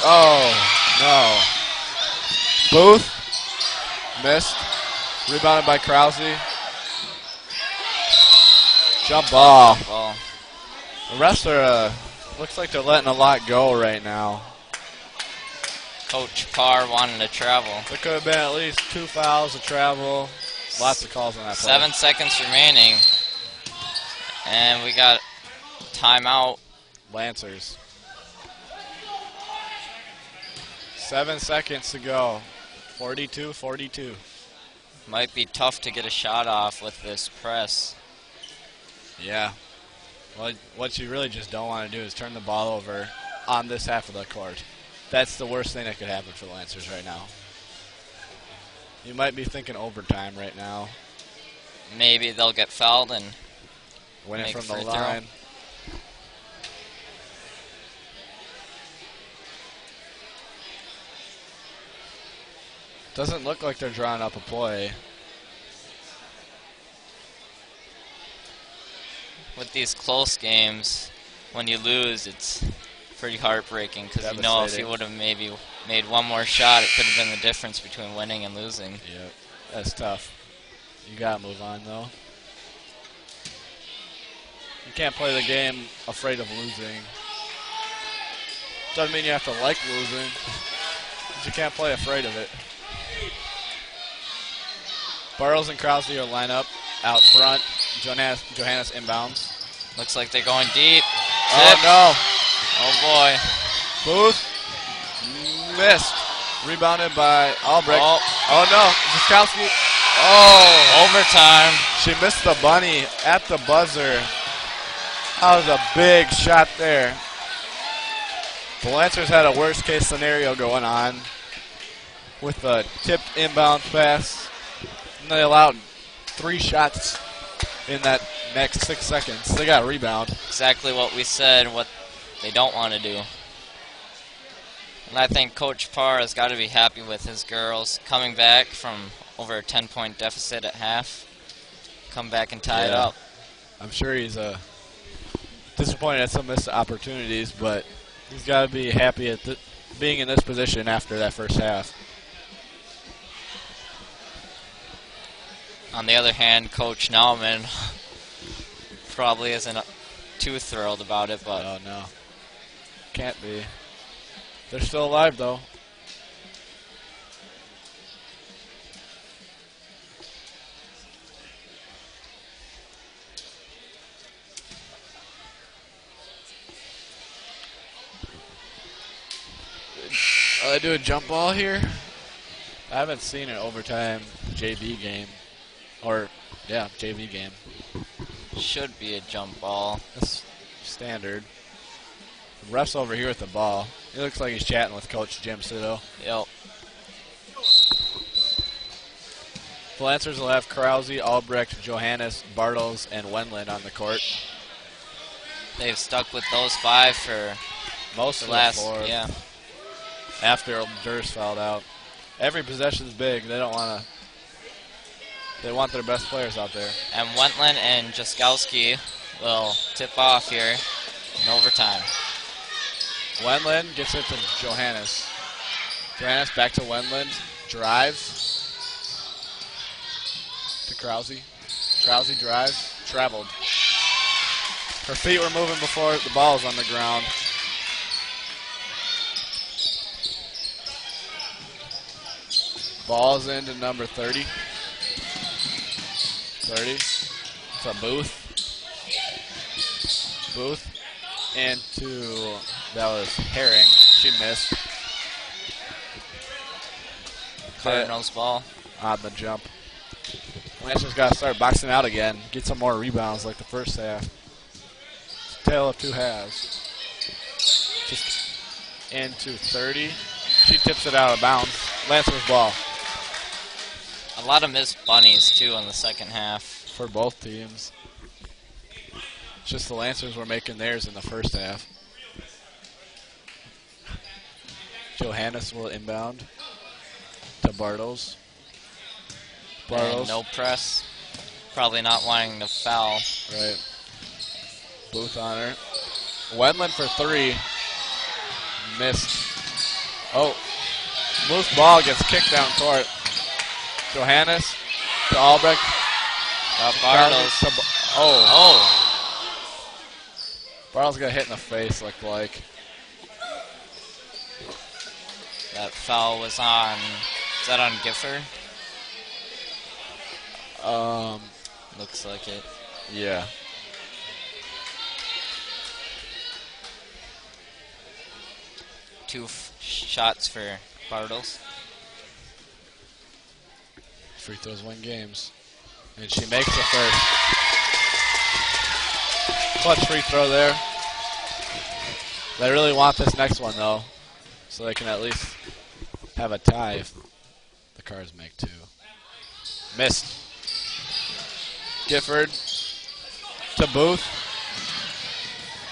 Oh, no. Booth missed. Rebounded by Krause. Jump ball. Ball. The refs are, looks like they're letting a lot go right now. Coach Parr wanted to travel. There could have been at least 2 fouls of travel. Lots of calls on that play. 7 seconds remaining. And we got timeout. Lancers. 7 seconds to go. 42-42. Might be tough to get a shot off with this press. Yeah. Well, what you really just don't want to do is turn the ball over on this half of the court. That's the worst thing that could happen for the Lancers right now. You might be thinking overtime right now. Maybe they'll get fouled and Win it make from the free throw. line. Doesn't look like they're drawing up a play. with these close games, when you lose, it's pretty heartbreaking because you know if you would have maybe made one more shot, it could have been the difference between winning and losing. Yep, that's tough. You got to move on, though. You can't play the game afraid of losing. Doesn't mean you have to like losing, but you can't play afraid of it. Burrows and Krause are line up out front. Johannes inbounds. Looks like they're going deep. Oh, no. Oh, boy. Booth missed. Rebounded by Albrecht. Oh no. Ziskowski. Oh. Overtime. She missed the bunny at the buzzer. That was a big shot there. The Lancers had a worst case scenario going on with a tipped inbound pass. And they allowed 3 shots in that next 6 seconds. They got a rebound. Exactly what we said, what they don't want to do. And I think Coach Parr has got to be happy with his girls coming back from over a 10-point deficit at half. Come back and tie it up. I'm sure he's disappointed at some missed opportunities, but he's got to be happy at being in this position after that first half. On the other hand, Coach Nauman probably isn't too thrilled about it, but oh no, can't be. They're still alive though. They do a jump ball here. I haven't seen an overtime JV game. Or, yeah, JV game. should be a jump ball. That's standard. The ref's over here with the ball. He looks like he's chatting with Coach Jim Sito. Yep. The Lancers will have Krause, Albrecht, Johannes, Bartles, and Wendland on the court. They've stuck with those 5 for Most the of last, the fourth. yeah. After Durst fouled out. Every possession's big. They don't want to. They want their best players out there. And Wendland and Jaskowski will tip off here in overtime. Wendland gets it to Johannes. Johannes back to Wendland. Drives to Krause. Krause drives. Traveled. Her feet were moving before the ball was on the ground. Ball's into number 30. 30. It's a Booth. Booth into, that was Herring. She missed. Cardinals ball. On the jump. Lancers got to start boxing out again. Get some more rebounds like the first half. Tale of 2 halves. Just into 30. She tips it out of bounds. Lancers ball. A lot of missed bunnies, too, in the second half. For both teams. It's just the Lancers were making theirs in the first half. Johannes will inbound to Bartles. And no press. Probably not wanting to foul. Right. Booth on her. Wendland for 3. Missed. Oh, loose ball gets kicked down court. Johannes to Albrecht. Bartles. Bartles got hit in the face, looked like. That foul was on. Is that on Gifford? Looks like it. Yeah. Two shots for Bartles. Free throws win games. And she makes the first. Clutch free throw there. They really want this next one, though, so they can at least have a tie if the Cards make 2. Missed. Gifford to Booth.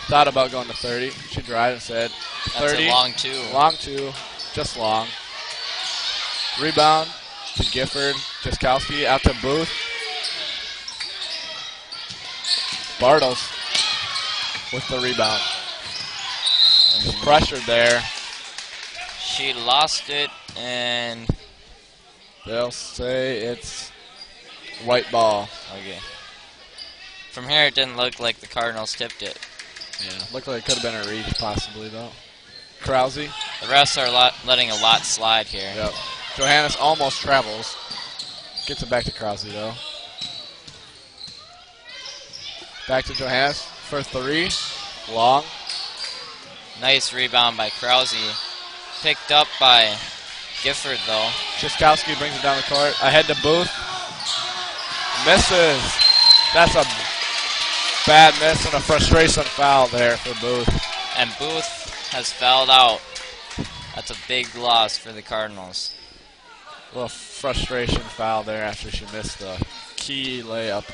Thought about going to 30. She dried and said 30. That's a long 2. Long 2. Just long. Rebound to Gifford. Jaskowski out to Booth. Bartles with the rebound. And pressured there. She lost it, and They'll say it's white ball. okay. From here, it didn't look like the Cardinals tipped it. Yeah, looked like it could have been a reach, possibly, though. Krause. The refs are letting a lot slide here. Yep. Johannes almost travels. Gets it back to Krause, though. Back to Johannes for 3. Long. Nice rebound by Krause. Picked up by Gifford, though. Jaskowski brings it down the court. Ahead to Booth. Misses. That's a bad miss and a frustration foul there for Booth. And Booth has fouled out. That's a big loss for the Cardinals. A little frustration foul there after she missed the key layup.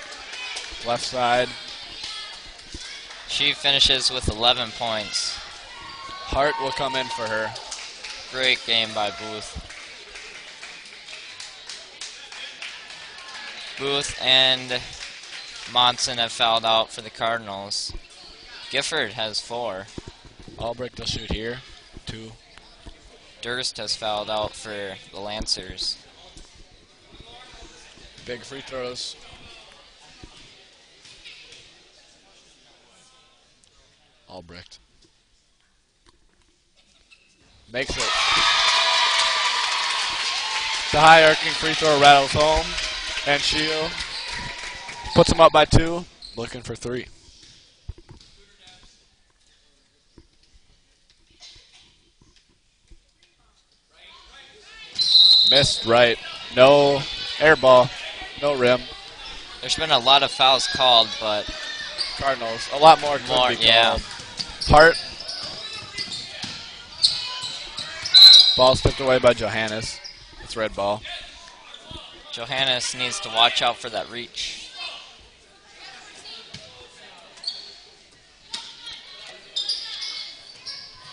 Left side. She finishes with 11 points. Hart will come in for her. Great game by Booth. Booth and Monson have fouled out for the Cardinals. Gifford has 4. Albrecht will shoot here. 2. Durst has fouled out for the Lancers. Big free throws. Albrecht. Makes it. The high arcing free throw rattles home. And Shield puts him up by 2. Looking for 3. Missed right. No air ball. No rim. There's been a lot of fouls called, but Cardinals. A lot more could be yeah. called. Hart. Ball tipped away by Johannes. It's red ball. Johannes needs to watch out for that reach.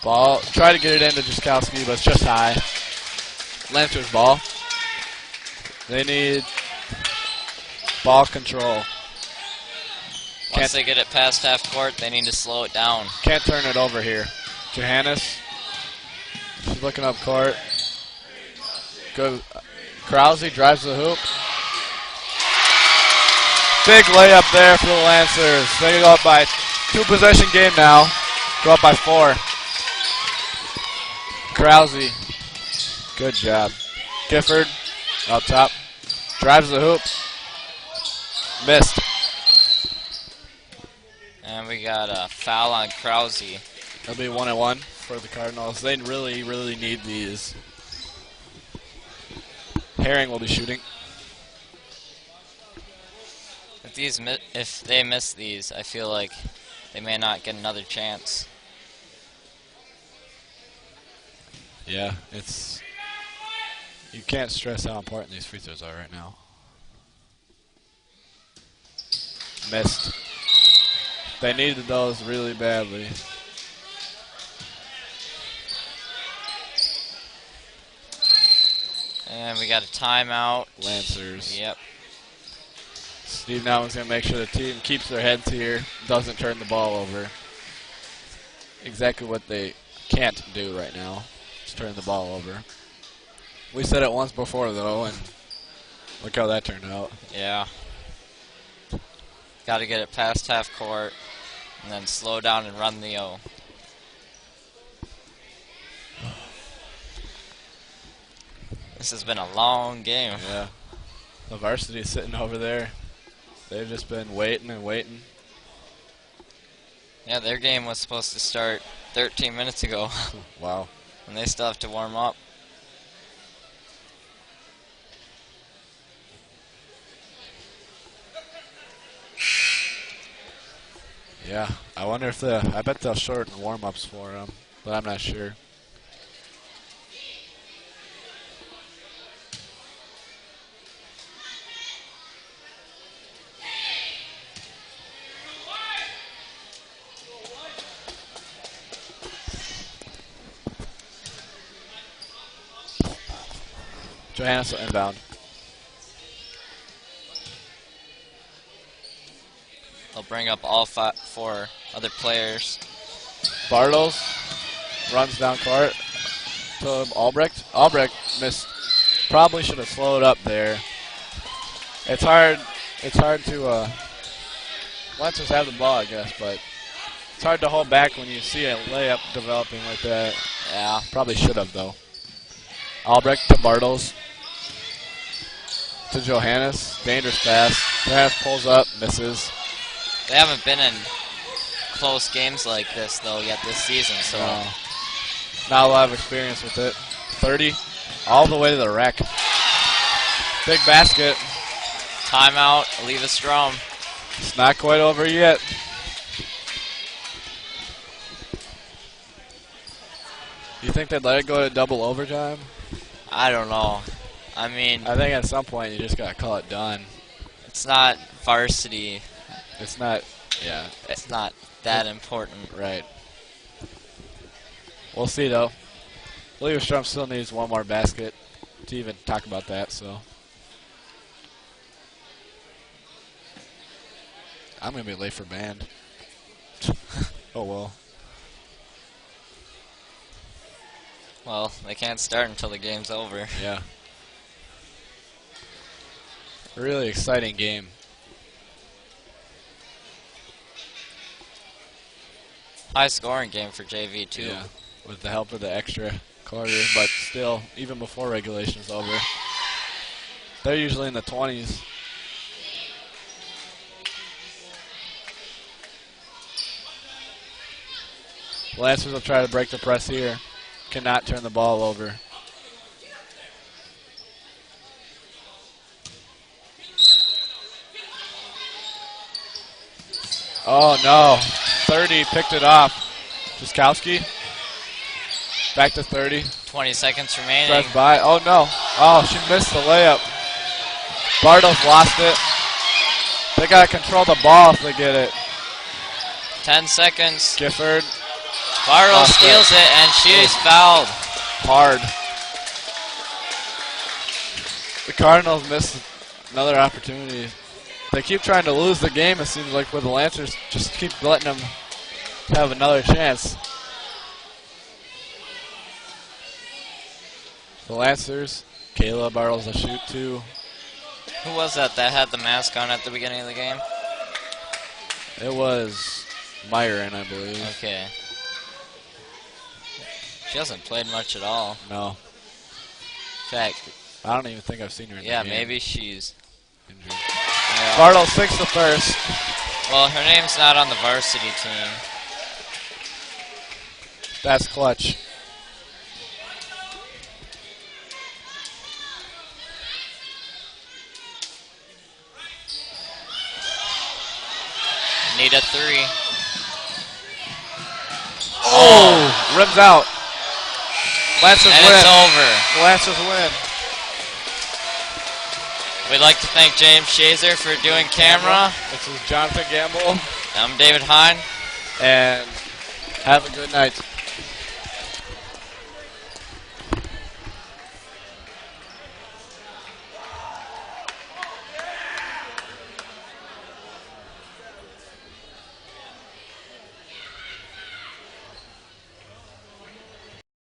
Ball. Try to get it into Jaskowski, but it's just high. Lancers ball. They need ball control. Once they get it past half court, they need to slow it down. Can't turn it over here. Johannes. She's looking up court. Good. Krause drives the hoop. Big layup there for the Lancers. They go up by 2-possession game now. Go up by 4. Krause. Good job. Gifford up top. Drives the hoop. Missed. And we got a foul on Krause. It'll be 1-1 for the Cardinals. They really, really need these. Herring will be shooting. If they miss these, I feel like they may not get another chance. Yeah, it's. You can't stress how important these free throws are right now. Missed. They needed those really badly. And we got a timeout. Lancers. Yep. Steve Nauman's going to make sure the team keeps their heads here, doesn't turn the ball over. Exactly what they can't do right now, is turn the ball over. We said it once before, though, and look how that turned out. Yeah. Got to get it past half court and then slow down and run the O. This has been a long game. Yeah. The varsity's sitting over there. They've just been waiting and waiting. Yeah, their game was supposed to start 13 minutes ago. Wow. And they still have to warm up. Yeah, I wonder if I bet they'll shorten warm-ups for them, but I'm not sure. Johannes will inbound. They'll bring up all four other players. Bartles runs down court to Albrecht. Albrecht missed. Probably should have slowed up there. It's hard. It's hard to. Lancers have the ball, I guess, but it's hard to hold back when you see a layup developing like that. Yeah. Probably should have though. Albrecht to Bartles. To Johannes. Dangerous pass. Johannes pulls up, misses. They haven't been in close games like this, though, yet this season. So not a lot of experience with it. 30, all the way to the rack. Big basket. Timeout, Eleva Strum. It's not quite over yet. You think they'd let it go to double overtime? I don't know. I mean, I think at some point you just got to call it done. It's not varsity. It's not, yeah. It's not that important. Right. We'll see, though. Eleva Strum still needs one more basket to even talk about that, so. I'm going to be late for band. Oh, well. Well, they can't start until the game's over. Yeah. Really exciting game. High scoring game for JV too. Yeah, with the help of the extra quarter, but still, even before regulation's over, they're usually in the 20s. Lancers will try to break the press here. Cannot turn the ball over. Oh no. 30 picked it off. Juskowski. Back to 30. 20 seconds remaining. Press by. Oh no. Oh, she missed the layup. Bartles lost it. They got to control the ball if they get it. 10 seconds. Gifford. Bartles steals it, and she's fouled. Hard. The Cardinals missed another opportunity. They keep trying to lose the game, it seems like, with the Lancers. Just keep letting them have another chance. The Lancers, Kayla Bartles will shoot two. Who was that had the mask on at the beginning of the game? It was Myron, I believe. Okay. She hasn't played much at all. No. In fact, I don't even think I've seen her in the game. Maybe she's injured. Yeah. Bartles 6 to first. Well, her name's not on the varsity team. That's clutch. Need a three. Oh! Rims out. Lancers and win. It's over. Lancers win. We'd like to thank James Shazer for doing camera. This is Jonathan Gamble. I'm David Hine. And have a good night.